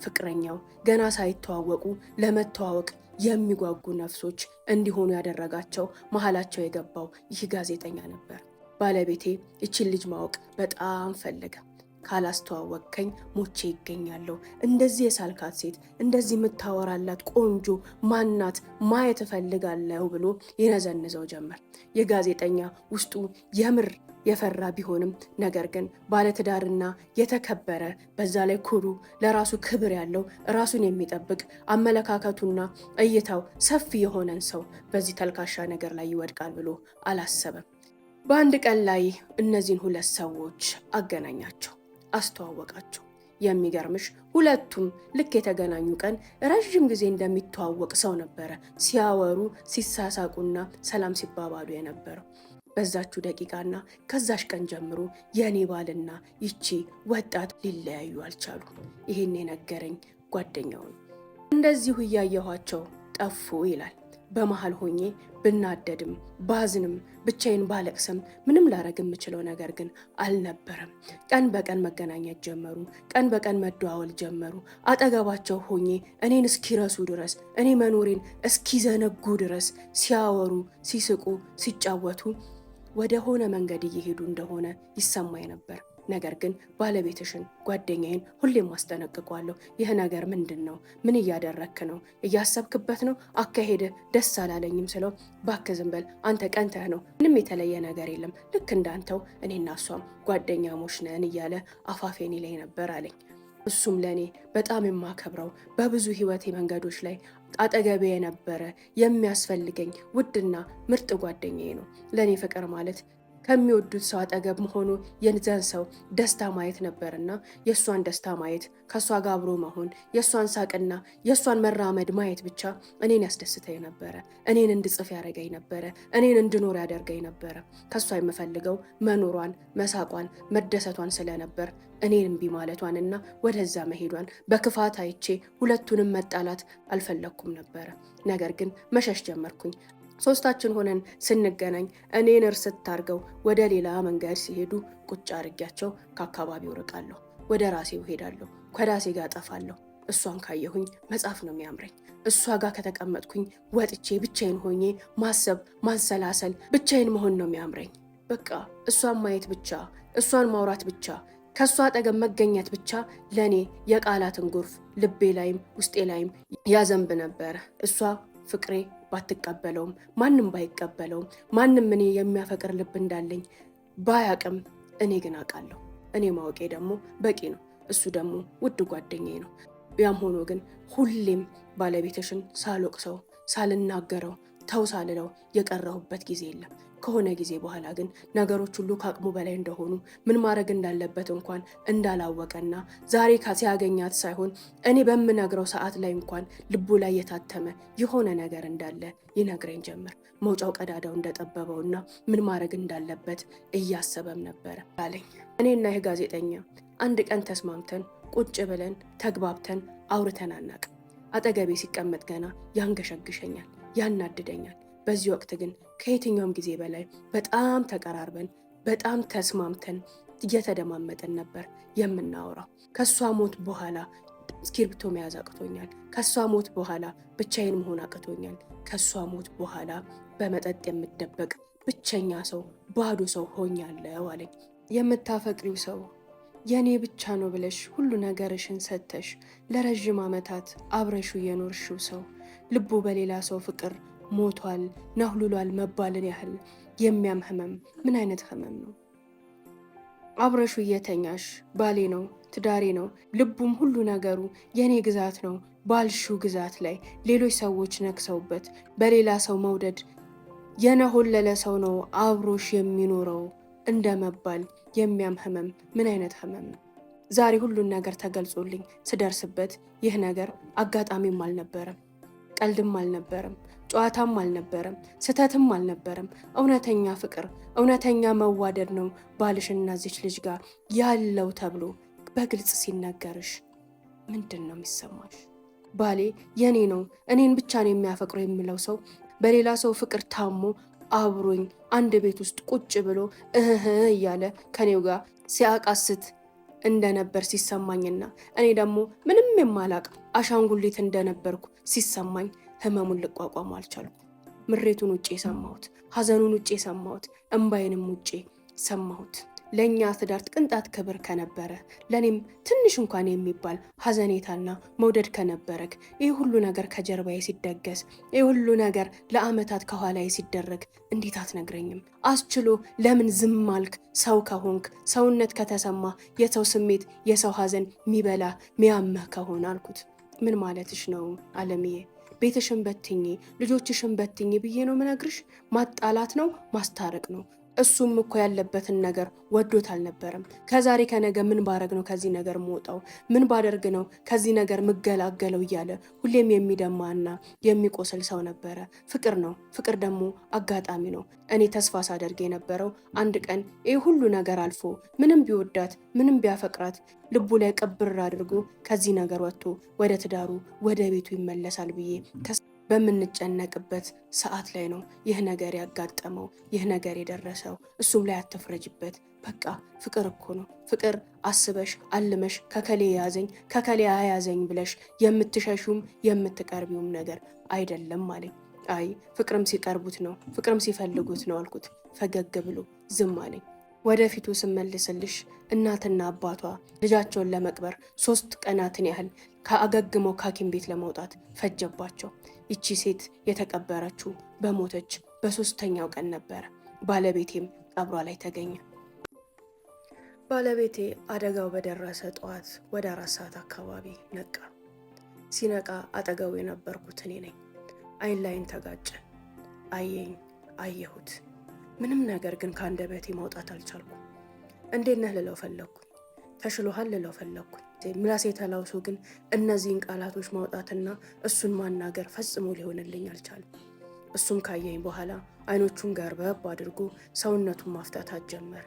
ፍቅረኛው ገና ሳይተዋወቁ ለመተዋወቅ የሚጓጉ ነፍሶች እንዲሆኑ ያደረጋቸው መሀላቸው የገባው ይህ ጋዜጠኛ ነበር። ባለቤቴ ይችን ልጅ ማወቅ በጣም ፈለገ። ካላስተዋወቅከኝ ሞቼ ይገኛለሁ፣ እንደዚህ የሳልካት ሴት፣ እንደዚህ የምታወራላት ቆንጆ ማናት ማየት እፈልጋለሁ ብሎ ይነዘንዘው ጀመር። የጋዜጠኛ ውስጡ የምር የፈራ ቢሆንም ነገር ግን ባለትዳርና የተከበረ በዛ ላይ ኩሩ፣ ለራሱ ክብር ያለው ራሱን የሚጠብቅ አመለካከቱና እይታው ሰፊ የሆነን ሰው በዚህ ተልካሻ ነገር ላይ ይወድቃል ብሎ አላሰበም። በአንድ ቀን ላይ እነዚህን ሁለት ሰዎች አገናኛቸው፣ አስተዋወቃቸው። የሚገርምሽ ሁለቱም ልክ የተገናኙ ቀን ረዥም ጊዜ እንደሚተዋወቅ ሰው ነበረ ሲያወሩ ሲሳሳቁና ሰላም ሲባባሉ የነበረው። በዛችሁ ደቂቃና ከዛሽ ቀን ጀምሮ የኔ ባልና ይቺ ወጣት ሊለያዩ አልቻሉ። ይህን የነገረኝ ጓደኛው ነው። እንደዚሁ እያየኋቸው ጠፉ ይላል። በመሃል ሆኜ ብናደድም ባዝንም ብቻዬን ባለቅስም ምንም ላረግ የምችለው ነገር ግን አልነበረም። ቀን በቀን መገናኘት ጀመሩ። ቀን በቀን መደዋወል ጀመሩ። አጠገባቸው ሆኜ እኔን እስኪረሱ ድረስ፣ እኔ መኖሬን እስኪዘነጉ ድረስ ሲያወሩ፣ ሲስቁ፣ ሲጫወቱ ወደ ሆነ መንገድ እየሄዱ እንደሆነ ይሰማኝ ነበር። ነገር ግን ባለቤትሽን ጓደኛዬን ሁሌም ማስጠነቅቋለሁ። ይህ ነገር ምንድን ነው? ምን እያደረክ ነው? እያሰብክበት ነው? አካሄድህ ደስ አላለኝም ስለው እባክህ ዝም በል አንተ ቀንተህ ነው፣ ምንም የተለየ ነገር የለም፣ ልክ እንዳንተው እኔና እሷም ጓደኛሞች ነን እያለ አፋፌን ይለኝ ነበር አለኝ። እሱም ለእኔ በጣም የማከብረው በብዙ ህይወቴ መንገዶች ላይ አጠገቤ የነበረ የሚያስፈልገኝ ውድና ምርጥ ጓደኛዬ ነው። ለእኔ ፍቅር ማለት ከሚወዱት ሰው አጠገብ መሆኑ የዛን ሰው ደስታ ማየት ነበርና የእሷን ደስታ ማየት፣ ከእሷ ጋር አብሮ መሆን፣ የእሷን ሳቅና የእሷን መራመድ ማየት ብቻ እኔን ያስደስተኝ ነበረ። እኔን እንድጽፍ ያደረገኝ ነበረ። እኔን እንድኖር ያደርገኝ ነበረ። ከእሷ የምፈልገው መኖሯን፣ መሳቋን፣ መደሰቷን ስለነበር እኔን እምቢ ማለቷንና ወደዛ መሄዷን በክፋት አይቼ ሁለቱንም መጣላት አልፈለግኩም ነበረ። ነገር ግን መሸሽ ጀመርኩኝ። ሶስታችን ሆነን ስንገናኝ እኔን እርስት አድርገው ወደ ሌላ መንገድ ሲሄዱ ቁጭ አድርጊያቸው ከአካባቢው ርቃለሁ። ወደ ራሴው ሄዳለሁ። ከራሴ ጋር ጠፋለሁ። እሷን ካየሁኝ መጻፍ ነው የሚያምረኝ። እሷ ጋር ከተቀመጥኩኝ ወጥቼ ብቻዬን ሆኜ ማሰብ፣ ማንሰላሰል፣ ብቻዬን መሆን ነው የሚያምረኝ። በቃ እሷን ማየት ብቻ፣ እሷን ማውራት ብቻ፣ ከእሷ አጠገብ መገኘት ብቻ ለእኔ የቃላትን ጎርፍ ልቤ ላይም ውስጤ ላይም ያዘንብ ነበረ። እሷ ፍቅሬ ባትቀበለውም ማንም ባይቀበለውም ማንም እኔ የሚያፈቅር ልብ እንዳለኝ ባያቅም እኔ ግን አውቃለሁ። እኔ ማወቄ ደግሞ በቂ ነው። እሱ ደግሞ ውድ ጓደኛዬ ነው። ያም ሆኖ ግን ሁሌም ባለቤትሽን ሳልወቅሰው ሳልናገረው ተው ሳልለው የቀረሁበት ጊዜ የለም። ከሆነ ጊዜ በኋላ ግን ነገሮች ሁሉ ከአቅሙ በላይ እንደሆኑ ምን ማድረግ እንዳለበት እንኳን እንዳላወቀና ዛሬ ሲያገኛት ሳይሆን እኔ በምነግረው ሰዓት ላይ እንኳን ልቡ ላይ የታተመ የሆነ ነገር እንዳለ ይነግረኝ ጀመር። መውጫው ቀዳዳው እንደጠበበውና ምን ማድረግ እንዳለበት እያሰበም ነበረ አለኝ። እኔና ይህ ጋዜጠኛ አንድ ቀን ተስማምተን ቁጭ ብለን ተግባብተን አውርተን አናውቅም። አጠገቤ ሲቀመጥ ገና ያንገሸግሸኛል፣ ያናድደኛል። በዚህ ወቅት ግን ከየትኛውም ጊዜ በላይ በጣም ተቀራርበን በጣም ተስማምተን እየተደማመጠን ነበር የምናወራው። ከሷ ሞት በኋላ እስክሪብቶ መያዝ አቅቶኛል። ከሷ ሞት በኋላ ብቻዬን መሆን አቅቶኛል። ከሷ ሞት በኋላ በመጠጥ የምደበቅ ብቸኛ ሰው፣ ባዶ ሰው ሆኛለሁ አለኝ። የምታፈቅሪው ሰው የኔ ብቻ ነው ብለሽ ሁሉ ነገርሽን ሰጥተሽ ለረዥም ዓመታት አብረሹ የኖርሽው ሰው ልቡ በሌላ ሰው ፍቅር ሞቷል፣ ነህሉሏል መባልን ያህል የሚያም ህመም ምን አይነት ህመም ነው? አብረሹ እየተኛሽ ባሌ ነው፣ ትዳሬ ነው፣ ልቡም ሁሉ ነገሩ የኔ ግዛት ነው ባልሹ ግዛት ላይ ሌሎች ሰዎች ነክሰውበት በሌላ ሰው መውደድ የነሆለለ ሰው ነው አብሮሽ የሚኖረው እንደመባል የሚያም ህመም ምን አይነት ህመም ነው? ዛሬ ሁሉን ነገር ተገልጾልኝ ስደርስበት ይህ ነገር አጋጣሚም አልነበረም፣ ቀልድም አልነበረም፣ ጨዋታም አልነበረም፣ ስተትም አልነበረም። እውነተኛ ፍቅር፣ እውነተኛ መዋደድ ነው ባልሽና እዚች ልጅ ጋር ያለው ተብሎ በግልጽ ሲነገርሽ ምንድን ነው የሚሰማሽ? ባሌ የኔ ነው እኔን ብቻ ነው የሚያፈቅረው የሚለው ሰው በሌላ ሰው ፍቅር ታሞ አብሮኝ አንድ ቤት ውስጥ ቁጭ ብሎ እያለ ከኔው ጋር ሲያቃስት እንደነበር ሲሰማኝና እኔ ደግሞ ምንም የማላቅ አሻንጉሊት እንደነበርኩ ሲሰማኝ ህመሙን ልቋቋም አልቻልኩ። ምሬቱን ውጪ ሰማሁት፣ ሐዘኑን ውጪ ሰማሁት፣ እንባዬንም ውጪ ሰማሁት። ለእኛ ትዳር ቅንጣት ክብር ከነበረ ለእኔም ትንሽ እንኳን የሚባል ሐዘኔታና መውደድ ከነበረክ ይህ ሁሉ ነገር ከጀርባዬ ሲደገስ ይህ ሁሉ ነገር ለዓመታት ከኋላዬ ሲደረግ እንዴት አትነግረኝም? አስችሎ ለምን ዝም አልክ? ሰው ከሆንክ ሰውነት ከተሰማ የሰው ስሜት የሰው ሐዘን ሚበላ ሚያመህ ከሆነ አልኩት። ምን ማለትሽ ነው አለምዬ? ቤትሽን በትኝ ልጆችሽን በትኝ ብዬ ነው ምነግርሽ? ማጣላት ነው ማስታረቅ ነው? እሱም እኮ ያለበትን ነገር ወዶት አልነበረም። ከዛሬ ከነገ ምን ባረግ ነው ከዚህ ነገር መውጣው? ምን ባደርግ ነው ከዚህ ነገር ምገላገለው? እያለ ሁሌም የሚደማና የሚቆስል ሰው ነበረ። ፍቅር ነው፣ ፍቅር ደግሞ አጋጣሚ ነው። እኔ ተስፋ ሳደርግ የነበረው አንድ ቀን ይህ ሁሉ ነገር አልፎ ምንም ቢወዳት ምንም ቢያፈቅራት ልቡ ላይ ቅብር አድርጎ ከዚህ ነገር ወጥቶ ወደ ትዳሩ ወደ ቤቱ ይመለሳል ብዬ በምንጨነቅበት ሰዓት ላይ ነው ይህ ነገር ያጋጠመው፣ ይህ ነገር የደረሰው። እሱም ላይ አትፍረጅበት። በቃ ፍቅር እኮ ነው። ፍቅር አስበሽ አልመሽ ከከሌ ያዘኝ ከከሌ አያዘኝ ብለሽ የምትሸሹም የምትቀርቢውም ነገር አይደለም አለኝ። አይ ፍቅርም ሲቀርቡት ነው ፍቅርም ሲፈልጉት ነው አልኩት። ፈገግ ብሎ ዝም አለኝ። ወደፊቱ ስመልስልሽ እናትና አባቷ ልጃቸውን ለመቅበር 3 ቀናትን ያህል ከአገግመው ከሐኪም ቤት ለመውጣት ፈጀባቸው። ይቺ ሴት የተቀበረችው በሞተች በ3ኛው ቀን ነበረ። ባለቤቴም ቀብሯ ላይ ተገኘ። ባለቤቴ አደጋው በደረሰ ጠዋት ወደ 4 ሰዓት አካባቢ ነቃ። ሲነቃ አጠገቡ የነበርኩት እኔ ነኝ። አይን ላይን ተጋጨ። አየኝ፣ አየሁት። ምንም ነገር ግን ከአንደበቴ ማውጣት አልቻልኩም። እንዴት ነህ ልለው ፈለግኩ። ተሽሎሃል ልለው ፈለግኩ። ምላሴ ተላውሶ ግን እነዚህን ቃላቶች ማውጣትና እሱን ማናገር ፈጽሞ ሊሆንልኝ አልቻለም። እሱም ካየኝ በኋላ አይኖቹን ገርበብ አድርጎ ሰውነቱን ማፍታታት ጀመረ።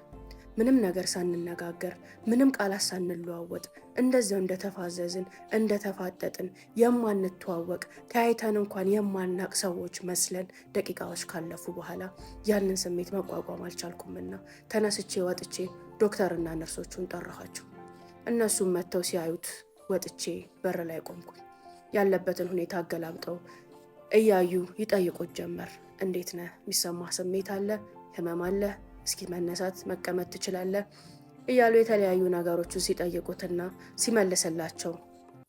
ምንም ነገር ሳንነጋገር ምንም ቃላት ሳንለዋወጥ እንደዚያው እንደተፋዘዝን እንደተፋጠጥን የማንተዋወቅ ተያይተን እንኳን የማናቅ ሰዎች መስለን ደቂቃዎች ካለፉ በኋላ ያንን ስሜት መቋቋም አልቻልኩምና ተነስቼ ወጥቼ ዶክተርና ነርሶቹን ጠራኋቸው። እነሱም መጥተው ሲያዩት ወጥቼ በር ላይ ቆምኩኝ። ያለበትን ሁኔታ አገላብጠው እያዩ ይጠይቁት ጀመር። እንዴት ነህ? የሚሰማህ ስሜት አለ? ህመም አለ? እስኪ መነሳት መቀመጥ ትችላለህ? እያሉ የተለያዩ ነገሮችን ሲጠይቁትና ሲመልስላቸው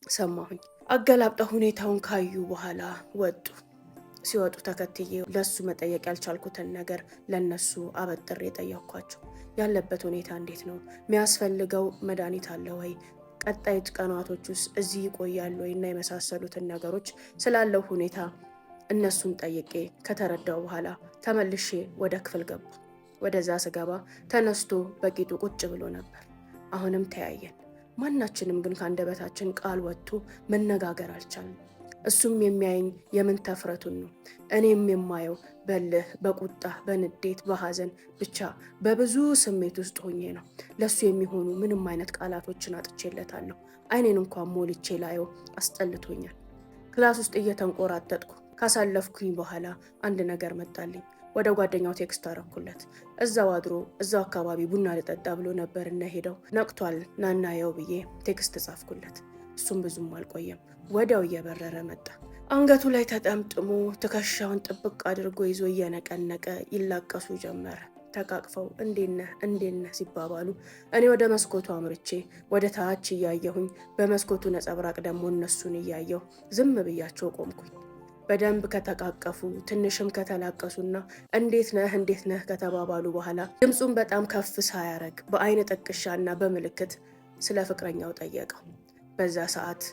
ሰማሁኝ። አገላብጠው ሁኔታውን ካዩ በኋላ ወጡ። ሲወጡ ተከትዬ ለሱ መጠየቅ ያልቻልኩትን ነገር ለነሱ አበጥሬ ጠየኳቸው። ያለበት ሁኔታ እንዴት ነው? የሚያስፈልገው መድኃኒት አለ ወይ? ቀጣይ ቀናቶች ውስጥ እዚህ ይቆያሉ ወይ? እና የመሳሰሉትን ነገሮች ስላለው ሁኔታ እነሱን ጠይቄ ከተረዳው በኋላ ተመልሼ ወደ ክፍል ገባ። ወደዛ ስገባ ተነስቶ በቂጡ ቁጭ ብሎ ነበር። አሁንም ተያየን። ማናችንም ግን ከአንደበታችን ቃል ወጥቶ መነጋገር አልቻልንም። እሱም የሚያየኝ የምን ተፍረቱን ነው፣ እኔም የማየው በልህ፣ በቁጣ፣ በንዴት፣ በሐዘን ብቻ በብዙ ስሜት ውስጥ ሆኜ ነው። ለሱ የሚሆኑ ምንም አይነት ቃላቶችን አጥቼለታለሁ። አይኔን እንኳን ሞልቼ ላየው አስጠልቶኛል። ክላስ ውስጥ እየተንቆራጠጥኩ ካሳለፍኩኝ በኋላ አንድ ነገር መጣልኝ። ወደ ጓደኛው ቴክስት አረኩለት። እዛው አድሮ እዛው አካባቢ ቡና ልጠጣ ብሎ ነበር እና ሄደው ነቅቷል ናናየው ብዬ ቴክስት ጻፍኩለት። እሱም ብዙም አልቆየም፣ ወዲያው እየበረረ መጣ። አንገቱ ላይ ተጠምጥሞ ትከሻውን ጥብቅ አድርጎ ይዞ እየነቀነቀ ይላቀሱ ጀመረ። ተቃቅፈው እንዴት ነህ ሲባባሉ እኔ ወደ መስኮቱ አምርቼ ወደ ታች እያየሁኝ በመስኮቱ ነጸብራቅ ደግሞ እነሱን እያየሁ ዝም ብያቸው ቆምኩኝ። በደንብ ከተቃቀፉ ትንሽም ከተላቀሱና እንዴት ነህ ከተባባሉ በኋላ ድምፁን በጣም ከፍ ሳያረግ በአይን ጥቅሻና በምልክት ስለ ፍቅረኛው ጠየቀው። በዛ ሰዓት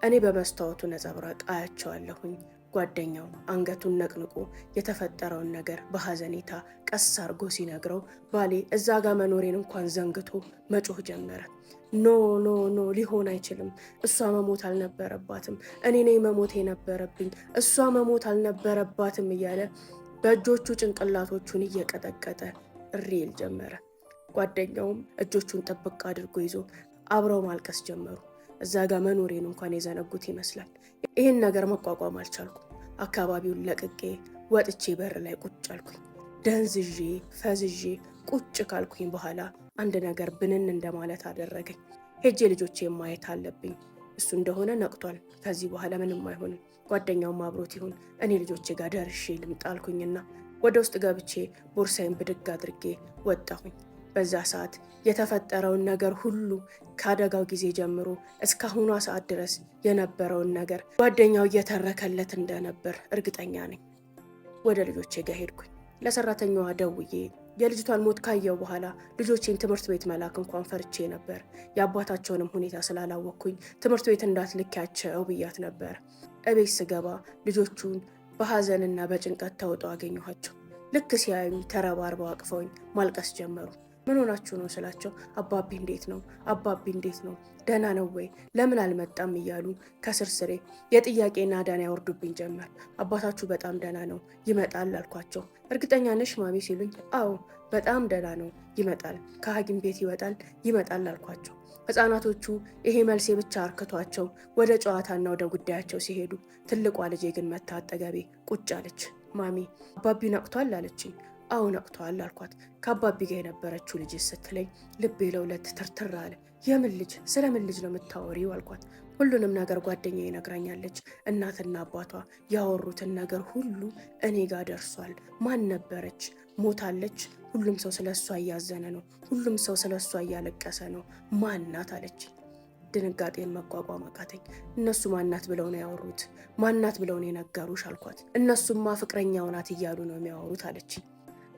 እኔ በመስታወቱ ነጸብራቅ አያቸዋለሁኝ። ጓደኛው አንገቱን ነቅንቆ የተፈጠረውን ነገር በሐዘኔታ ቀስ አርጎ ሲነግረው ባሌ እዛ ጋር መኖሬን እንኳን ዘንግቶ መጮህ ጀመረ። ኖ ሊሆን አይችልም፣ እሷ መሞት አልነበረባትም፣ እኔ ነኝ መሞት የነበረብኝ፣ እሷ መሞት አልነበረባትም እያለ በእጆቹ ጭንቅላቶቹን እየቀጠቀጠ እሪል ጀመረ። ጓደኛውም እጆቹን ጥብቅ አድርጎ ይዞ አብረው ማልቀስ ጀመሩ። እዛ ጋር መኖሬን እንኳን የዘነጉት ይመስላል። ይህን ነገር መቋቋም አልቻልኩም። አካባቢውን ለቅቄ ወጥቼ በር ላይ ቁጭ አልኩኝ። ደንዝዤ ፈዝዤ ቁጭ ካልኩኝ በኋላ አንድ ነገር ብንን እንደማለት አደረገኝ። ሄጄ ልጆቼ ማየት አለብኝ። እሱ እንደሆነ ነቅቷል። ከዚህ በኋላ ምንም አይሆንም። ጓደኛውም አብሮት ይሁን፣ እኔ ልጆቼ ጋር ደርሼ ልምጣ አልኩኝና ወደ ውስጥ ገብቼ ቦርሳዬን ብድግ አድርጌ ወጣሁኝ። በዛ ሰዓት የተፈጠረውን ነገር ሁሉ ከአደጋው ጊዜ ጀምሮ እስካሁኗ ሰዓት ድረስ የነበረውን ነገር ጓደኛው እየተረከለት እንደነበር እርግጠኛ ነኝ። ወደ ልጆቼ ጋር ሄድኩኝ። ለሰራተኛዋ ደውዬ የልጅቷን ሞት ካየው በኋላ ልጆቼን ትምህርት ቤት መላክ እንኳን ፈርቼ ነበር። የአባታቸውንም ሁኔታ ስላላወቅኩኝ ትምህርት ቤት እንዳትልኪያቸው ብያት ነበር። እቤት ስገባ ልጆቹን በሐዘንና በጭንቀት ተውጠው አገኘኋቸው። ልክ ሲያዩ ተረባርበው አቅፈውኝ ማልቀስ ጀመሩ። ምን ሆናችሁ ነው ስላቸው አባቢ እንዴት ነው? ደህና ነው ወይ? ለምን አልመጣም? እያሉ ከስርስሬ የጥያቄ ናዳን ያወርዱብኝ ጀመር። አባታችሁ በጣም ደህና ነው ይመጣል አልኳቸው። እርግጠኛ ነሽ ማሚ ሲሉኝ አዎ በጣም ደህና ነው ይመጣል፣ ከሐኪም ቤት ይመጣል አልኳቸው። ህፃናቶቹ ይሄ መልሴ ብቻ አርክቷቸው ወደ ጨዋታና ወደ ጉዳያቸው ሲሄዱ፣ ትልቋ ልጄ ግን መታ አጠገቤ ቁጭ አለች። ማሚ አባቢ ነቅቷል አለችኝ። አዎ ነቅቷል አልኳት። ከአባቢ ጋር የነበረችው ልጅ ስትለኝ ልቤ ለሁለት ትርትር አለ። የምን ልጅ? ስለምን ልጅ ነው የምታወሪው አልኳት። ሁሉንም ነገር ጓደኛዬ ነግራኛለች። እናትና አባቷ ያወሩትን ነገር ሁሉ እኔ ጋር ደርሷል። ማን ነበረች? ሞታለች። ሁሉም ሰው ስለ እሷ እያዘነ ነው። ሁሉም ሰው ስለ እሷ እያለቀሰ ነው። ማናት አለች። ድንጋጤን መቋቋም አቃተኝ። እነሱ ማናት ብለው ነው ያወሩት? ማናት ብለው ነው የነገሩሽ አልኳት። እነሱማ ፍቅረኛው ናት እያሉ ነው የሚያወሩት አለች።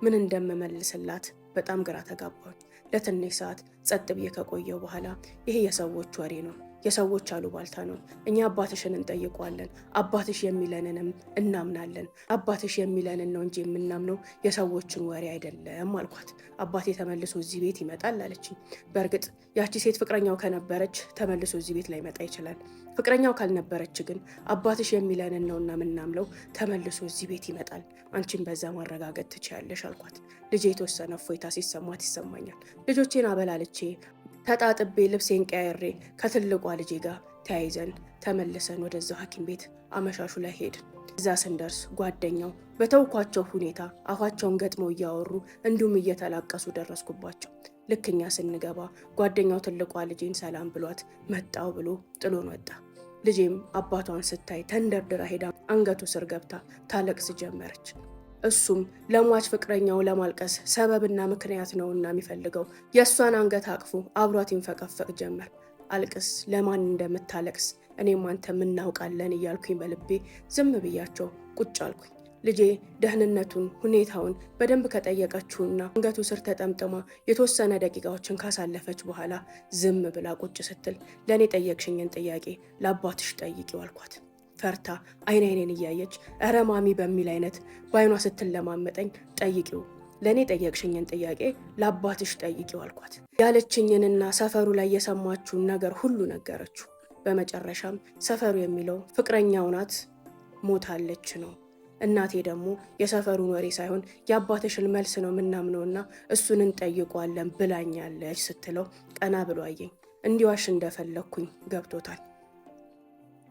ምን እንደምመልስላት በጣም ግራ ተጋባሁኝ። ለትንሽ ሰዓት ጸጥ ብዬ ከቆየው በኋላ ይሄ የሰዎች ወሬ ነው፣ የሰዎች አሉባልታ ነው። እኛ አባትሽን እንጠይቀዋለን፣ አባትሽ የሚለንንም እናምናለን። አባትሽ የሚለንን ነው እንጂ የምናምነው የሰዎችን ወሬ አይደለም አልኳት። አባቴ ተመልሶ እዚህ ቤት ይመጣል አለችኝ። በእርግጥ ያቺ ሴት ፍቅረኛው ከነበረች ተመልሶ እዚህ ቤት ላይመጣ ይችላል። ፍቅረኛው ካልነበረች ግን አባትሽ የሚለንን ነውና ምናምለው ተመልሶ እዚህ ቤት ይመጣል። አንቺን በዛ ማረጋገጥ ትችያለሽ አልኳት። ልጄ የተወሰነ እፎይታ ሲሰማት ይሰማኛል። ልጆቼን አበላልቼ ተጣጥቤ ልብሴን ቀያሬ ከትልቋ ልጄ ጋር ተያይዘን ተመልሰን ወደዛው ሐኪም ቤት አመሻሹ ላይ ሄድን። እዛ ስንደርስ ጓደኛው በተውኳቸው ሁኔታ አፋቸውን ገጥመው እያወሩ እንዲሁም እየተላቀሱ ደረስኩባቸው። ልክኛ ስንገባ ጓደኛው ትልቋ ልጄን ሰላም ብሏት መጣው ብሎ ጥሎን ወጣ። ልጄም አባቷን ስታይ ተንደርድራ ሄዳ አንገቱ ስር ገብታ ታለቅስ ጀመረች። እሱም ለሟች ፍቅረኛው ለማልቀስ ሰበብና ምክንያት ነውና የሚፈልገው የእሷን አንገት አቅፎ አብሯት ይንፈቀፈቅ ጀመር። አልቅስ፣ ለማን እንደምታለቅስ እኔም አንተም እናውቃለን እያልኩኝ በልቤ ዝም ብያቸው ቁጭ አልኩኝ። ልጄ ደህንነቱን ሁኔታውን በደንብ ከጠየቀችውና አንገቱ ስር ተጠምጥማ የተወሰነ ደቂቃዎችን ካሳለፈች በኋላ ዝም ብላ ቁጭ ስትል ለእኔ ጠየቅሽኝን ጥያቄ ለአባትሽ ጠይቂው አልኳት። ፈርታ አይኔን እያየች እረ ማሚ በሚል አይነት በአይኗ ስትለማመጠኝ ጠይቂው፣ ለእኔ ጠየቅሽኝን ጥያቄ ለአባትሽ ጠይቂው አልኳት። ያለችኝንና ሰፈሩ ላይ የሰማችውን ነገር ሁሉ ነገረችው። በመጨረሻም ሰፈሩ የሚለው ፍቅረኛው ናት ሞታለች ነው። እናቴ ደግሞ የሰፈሩን ወሬ ሳይሆን የአባትሽን መልስ ነው ምናምነውና እሱን እንጠይቋለን ብላኛለች ስትለው ቀና ብሎ አየኝ። እንዲዋሽ እንደፈለግኩኝ ገብቶታል።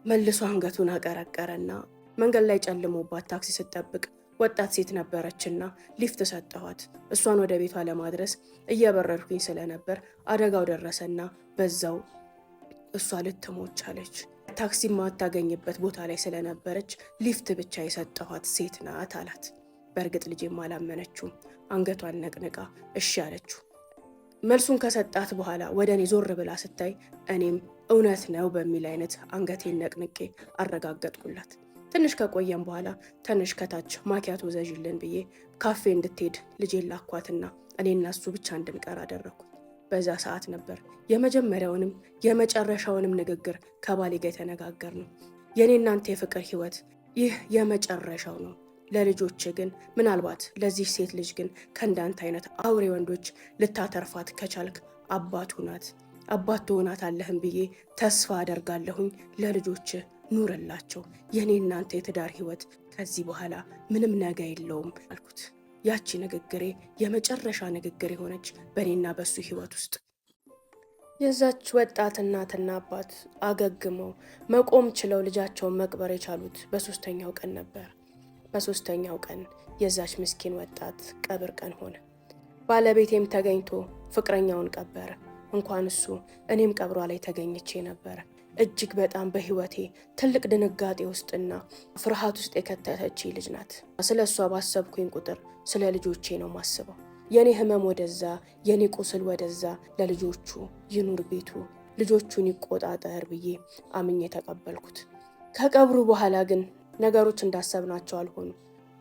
መልሶ አንገቱን አቀረቀረና መንገድ ላይ ጨልሞባት ታክሲ ስትጠብቅ ወጣት ሴት ነበረችና ሊፍት ሰጠኋት። እሷን ወደ ቤቷ ለማድረስ እየበረርኩኝ ስለነበር አደጋው ደረሰና በዛው እሷ ልትሞት ቻለች። ታክሲ ማታገኝበት ቦታ ላይ ስለነበረች ሊፍት ብቻ የሰጠኋት ሴት ናት አላት። በእርግጥ ልጄም አላመነችውም። አንገቷን ነቅንቃ እሺ አለችው። መልሱን ከሰጣት በኋላ ወደ እኔ ዞር ብላ ስታይ እኔም እውነት ነው በሚል አይነት አንገቴን ነቅንቄ አረጋገጥኩላት። ትንሽ ከቆየም በኋላ ትንሽ ከታች ማኪያቶ ዘዥልን ብዬ ካፌ እንድትሄድ ልጄን ላኳትና እኔና እሱ ብቻ እንድንቀር አደረኩ። በዛ ሰዓት ነበር የመጀመሪያውንም የመጨረሻውንም ንግግር ከባሌ ጋር የተነጋገርነው። የኔ እናንተ የፍቅር ህይወት ይህ የመጨረሻው ነው። ለልጆች ግን ምናልባት ለዚህ ሴት ልጅ ግን ከእንዳንተ አይነት አውሬ ወንዶች ልታተርፋት ከቻልክ አባት ትሆናታለህም ብዬ ተስፋ አደርጋለሁኝ። ለልጆች ኑርላቸው። የኔ እናንተ የትዳር ህይወት ከዚህ በኋላ ምንም ነገ የለውም አልኩት። ያቺ ንግግሬ የመጨረሻ ንግግር የሆነች በእኔና በሱ ህይወት ውስጥ። የዛች ወጣት እናትና አባት አገግመው መቆም ችለው ልጃቸውን መቅበር የቻሉት በሶስተኛው ቀን ነበር። በሶስተኛው ቀን የዛች ምስኪን ወጣት ቀብር ቀን ሆነ። ባለቤቴም ተገኝቶ ፍቅረኛውን ቀበረ። እንኳን እሱ እኔም ቀብሯ ላይ ተገኝቼ ነበረ። እጅግ በጣም በህይወቴ ትልቅ ድንጋጤ ውስጥና ፍርሃት ውስጥ የከተተች ልጅ ናት። ስለ እሷ ባሰብኩኝ ቁጥር ስለ ልጆቼ ነው ማስበው። የኔ ህመም ወደዛ፣ የኔ ቁስል ወደዛ፣ ለልጆቹ ይኑር ቤቱ፣ ልጆቹን ይቆጣጠር ብዬ አምኜ ተቀበልኩት። ከቀብሩ በኋላ ግን ነገሮች እንዳሰብናቸው አልሆኑ።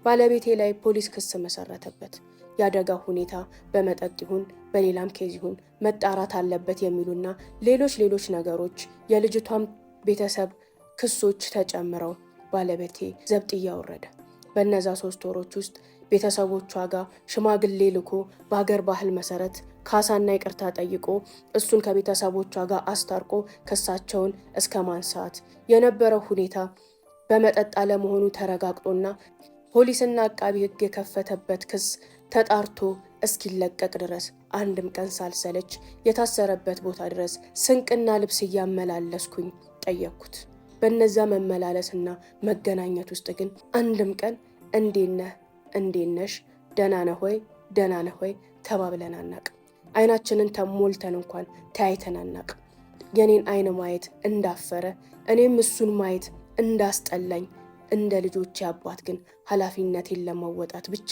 ባለቤቴ ላይ ፖሊስ ክስ መሰረተበት። ያደጋው ሁኔታ በመጠጥ ይሁን በሌላም ኬዝ ይሁን መጣራት አለበት የሚሉና ሌሎች ነገሮች የልጅቷም ቤተሰብ ክሶች ተጨምረው ባለቤቴ ዘብጥያ ወረደ። በነዛ 3 ወሮች ውስጥ ቤተሰቦቿ ጋር ሽማግሌ ልኮ በሀገር ባህል መሰረት ካሳና ይቅርታ ጠይቆ እሱን ከቤተሰቦቿ ጋር አስታርቆ ክሳቸውን እስከ ማንሳት የነበረው ሁኔታ በመጠጥ አለመሆኑ ተረጋግጦና ፖሊስና አቃቢ ሕግ የከፈተበት ክስ ተጣርቶ እስኪለቀቅ ድረስ አንድም ቀን ሳልሰለች የታሰረበት ቦታ ድረስ ስንቅና ልብስ እያመላለስኩኝ ጠየቅኩት። በነዛ መመላለስና መገናኘት ውስጥ ግን አንድም ቀን እንዴት ነሽ፣ ደህና ነህ ሆይ ተባብለን አናቅም። አይናችንን ተሞልተን እንኳን ተያይተን አናቅም። የኔን አይን ማየት እንዳፈረ እኔም እሱን ማየት እንዳስጠላኝ እንደ ልጆቼ አባት ግን ኃላፊነቴን ለመወጣት ብቻ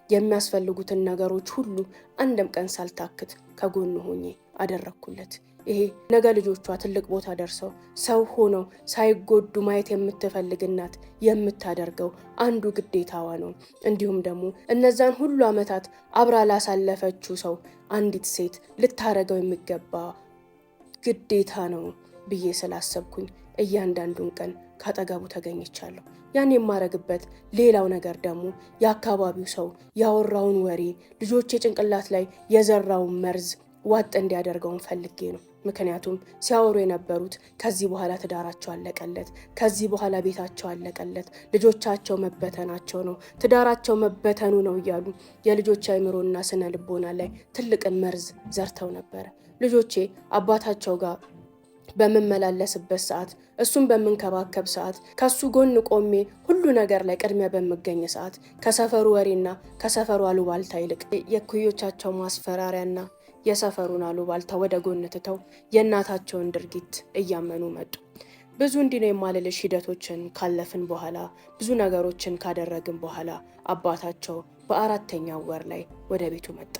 የሚያስፈልጉትን ነገሮች ሁሉ አንድም ቀን ሳልታክት ከጎኑ ሆኜ አደረኩለት። ይሄ ነገ ልጆቿ ትልቅ ቦታ ደርሰው ሰው ሆነው ሳይጎዱ ማየት የምትፈልግ እናት የምታደርገው አንዱ ግዴታዋ ነው። እንዲሁም ደግሞ እነዛን ሁሉ ዓመታት አብራ ላሳለፈችው ሰው አንዲት ሴት ልታረገው የሚገባ ግዴታ ነው ብዬ ስላሰብኩኝ እያንዳንዱን ቀን ካጠገቡ ተገኝቻለሁ። ያን የማረግበት ሌላው ነገር ደግሞ የአካባቢው ሰው ያወራውን ወሬ ልጆቼ ጭንቅላት ላይ የዘራውን መርዝ ዋጥ እንዲያደርገውን ፈልጌ ነው። ምክንያቱም ሲያወሩ የነበሩት ከዚህ በኋላ ትዳራቸው አለቀለት፣ ከዚህ በኋላ ቤታቸው አለቀለት፣ ልጆቻቸው መበተናቸው ነው፣ ትዳራቸው መበተኑ ነው እያሉ የልጆች አይምሮና ስነ ልቦና ላይ ትልቅን መርዝ ዘርተው ነበረ። ልጆቼ አባታቸው ጋር በምመላለስበት ሰዓት፣ እሱን በምንከባከብ ሰዓት፣ ከሱ ጎን ቆሜ ሁሉ ነገር ላይ ቅድሚያ በምገኝ ሰዓት ከሰፈሩ ወሬና ከሰፈሩ አሉባልታ ይልቅ የኩዮቻቸው ማስፈራሪያና የሰፈሩን አሉባልታ ወደ ጎን ትተው የእናታቸውን ድርጊት እያመኑ መጡ። ብዙ እንዲህ ነው የማልልሽ ሂደቶችን ካለፍን በኋላ ብዙ ነገሮችን ካደረግን በኋላ አባታቸው በ4ኛው ወር ላይ ወደ ቤቱ መጣ።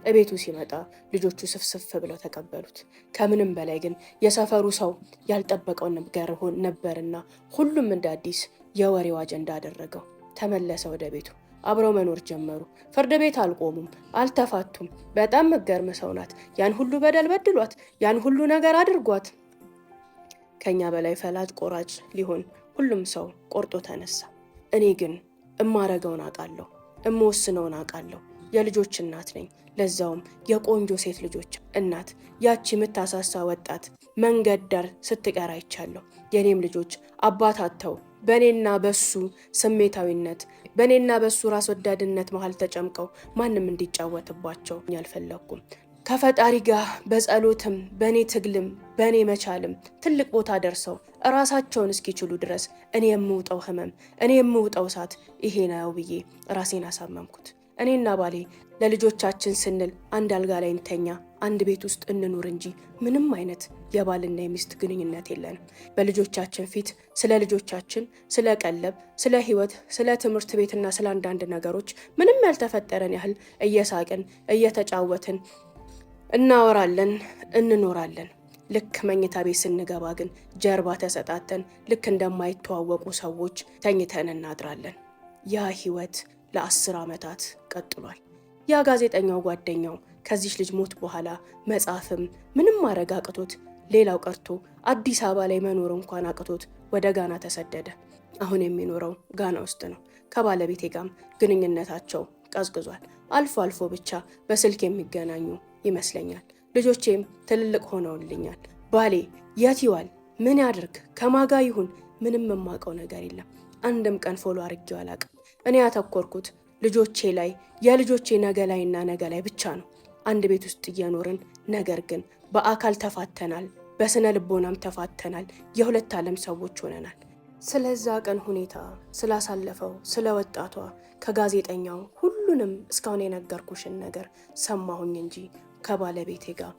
እቤቱ ሲመጣ ልጆቹ ስፍስፍ ብለው ተቀበሉት። ከምንም በላይ ግን የሰፈሩ ሰው ያልጠበቀው ነገር ነበርና ሁሉም እንደ አዲስ የወሬው አጀንዳ አደረገው። ተመለሰ ወደ ቤቱ። አብረው መኖር ጀመሩ። ፍርድ ቤት አልቆሙም፣ አልተፋቱም። በጣም መገርም ሰው ናት። ያን ሁሉ በደል በድሏት፣ ያን ሁሉ ነገር አድርጓት ከኛ በላይ ፈላጭ ቆራጭ ሊሆን ሁሉም ሰው ቆርጦ ተነሳ። እኔ ግን እማረገውን አውቃለሁ፣ እምወስነውን አውቃለሁ። የልጆች እናት ነኝ፣ ለዛውም የቆንጆ ሴት ልጆች እናት። ያቺ የምታሳሳ ወጣት መንገድ ዳር ስትቀር አይቻለሁ። የኔም ልጆች አባት አጥተው በእኔና በሱ ስሜታዊነት፣ በእኔና በሱ ራስ ወዳድነት መሃል ተጨምቀው ማንም እንዲጫወትባቸው አልፈለኩም። ከፈጣሪ ጋር በጸሎትም በእኔ ትግልም በእኔ መቻልም ትልቅ ቦታ ደርሰው ራሳቸውን እስኪችሉ ድረስ እኔ የምውጠው ህመም፣ እኔ የምውጠው እሳት ይሄ ነው ብዬ ራሴን አሳመምኩት። እኔና ባሌ ለልጆቻችን ስንል አንድ አልጋ ላይ እንተኛ፣ አንድ ቤት ውስጥ እንኑር እንጂ ምንም አይነት የባልና የሚስት ግንኙነት የለንም። በልጆቻችን ፊት ስለ ልጆቻችን፣ ስለ ቀለብ፣ ስለ ህይወት፣ ስለ ትምህርት ቤትና ስለ አንዳንድ ነገሮች ምንም ያልተፈጠረን ያህል እየሳቅን እየተጫወትን እናወራለን፣ እንኖራለን። ልክ መኝታ ቤት ስንገባ ግን ጀርባ ተሰጣተን ልክ እንደማይተዋወቁ ሰዎች ተኝተን እናድራለን። ያ ህይወት ለ10 ዓመታት ቀጥሏል። ያ ጋዜጠኛው ጓደኛው ከዚህ ልጅ ሞት በኋላ መጻፍም ምንም ማድረግ አቅቶት፣ ሌላው ቀርቶ አዲስ አበባ ላይ መኖር እንኳን አቅቶት ወደ ጋና ተሰደደ። አሁን የሚኖረው ጋና ውስጥ ነው። ከባለቤቴ ጋርም ግንኙነታቸው ቀዝቅዟል። አልፎ አልፎ ብቻ በስልክ የሚገናኙ ይመስለኛል። ልጆቼም ትልልቅ ሆነውልኛል። ባሌ የት ይዋል፣ ምን ያድርግ፣ ከማጋ ይሁን ምንም የማውቀው ነገር የለም። አንድም ቀን ፎሎ አድርጌው አላውቅም። እኔ ያተኮርኩት ልጆቼ ላይ፣ የልጆቼ ነገ ላይና ነገ ላይ ብቻ ነው። አንድ ቤት ውስጥ እየኖርን ነገር ግን በአካል ተፋተናል፣ በስነ ልቦናም ተፋተናል። የሁለት ዓለም ሰዎች ሆነናል። ስለዛ ቀን ሁኔታ፣ ስላሳለፈው፣ ስለ ወጣቷ ከጋዜጠኛው ሁሉንም እስካሁን የነገርኩሽን ነገር ሰማሁኝ እንጂ ከባለቤቴ ጋር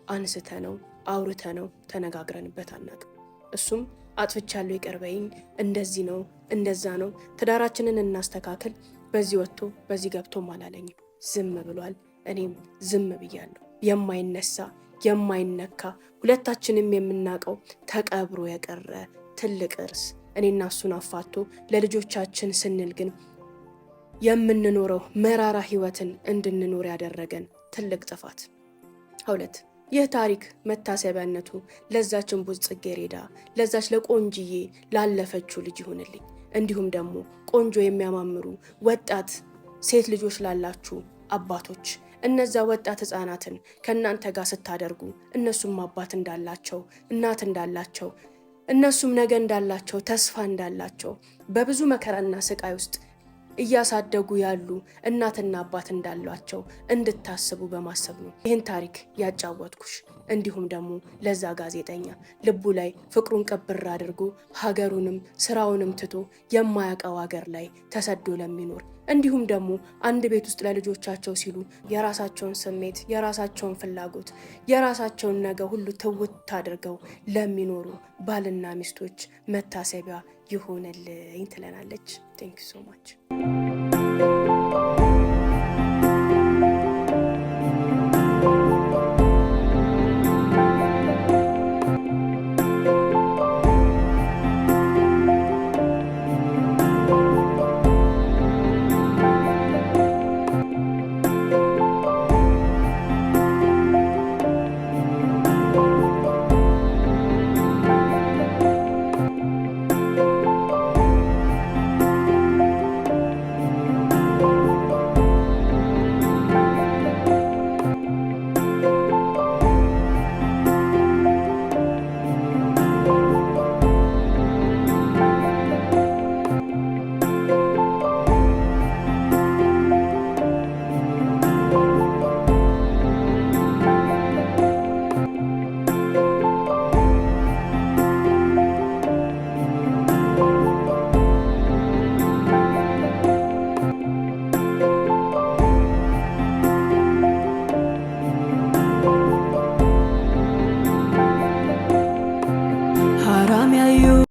አንስተነው አውርተነው ተነጋግረንበት አናውቅም። እሱም አጥፍቻለሁ ይቅር በይኝ፣ እንደዚህ ነው እንደዛ ነው፣ ትዳራችንን እናስተካክል፣ በዚህ ወጥቶ በዚህ ገብቶም አላለኝም። ዝም ብሏል። እኔም ዝም ብያለሁ። የማይነሳ የማይነካ ሁለታችንም የምናውቀው ተቀብሮ የቀረ ትልቅ እርስ እኔና እሱን አፋቶ ለልጆቻችን ስንል ግን የምንኖረው መራራ ህይወትን እንድንኖር ያደረገን ትልቅ ጥፋት። 2 ይህ ታሪክ መታሰቢያነቱ ለዛች እንቡጥ ጽጌረዳ፣ ለዛች ለቆንጅዬ ላለፈችው ልጅ ይሁንልኝ። እንዲሁም ደግሞ ቆንጆ የሚያማምሩ ወጣት ሴት ልጆች ላላችሁ አባቶች፣ እነዛ ወጣት ህፃናትን ከእናንተ ጋር ስታደርጉ እነሱም አባት እንዳላቸው፣ እናት እንዳላቸው፣ እነሱም ነገ እንዳላቸው፣ ተስፋ እንዳላቸው በብዙ መከራና ስቃይ ውስጥ እያሳደጉ ያሉ እናትና አባት እንዳሏቸው እንድታስቡ በማሰብ ነው ይህን ታሪክ ያጫወትኩሽ። እንዲሁም ደግሞ ለዛ ጋዜጠኛ ልቡ ላይ ፍቅሩን ቀብር አድርጎ ሀገሩንም ስራውንም ትቶ የማያውቀው ሀገር ላይ ተሰዶ ለሚኖር፣ እንዲሁም ደግሞ አንድ ቤት ውስጥ ለልጆቻቸው ሲሉ የራሳቸውን ስሜት፣ የራሳቸውን ፍላጎት፣ የራሳቸውን ነገር ሁሉ ትውት አድርገው ለሚኖሩ ባልና ሚስቶች መታሰቢያ ይሆንልኝ ትለናለች። ቴንክ ዩ ሶ ማች።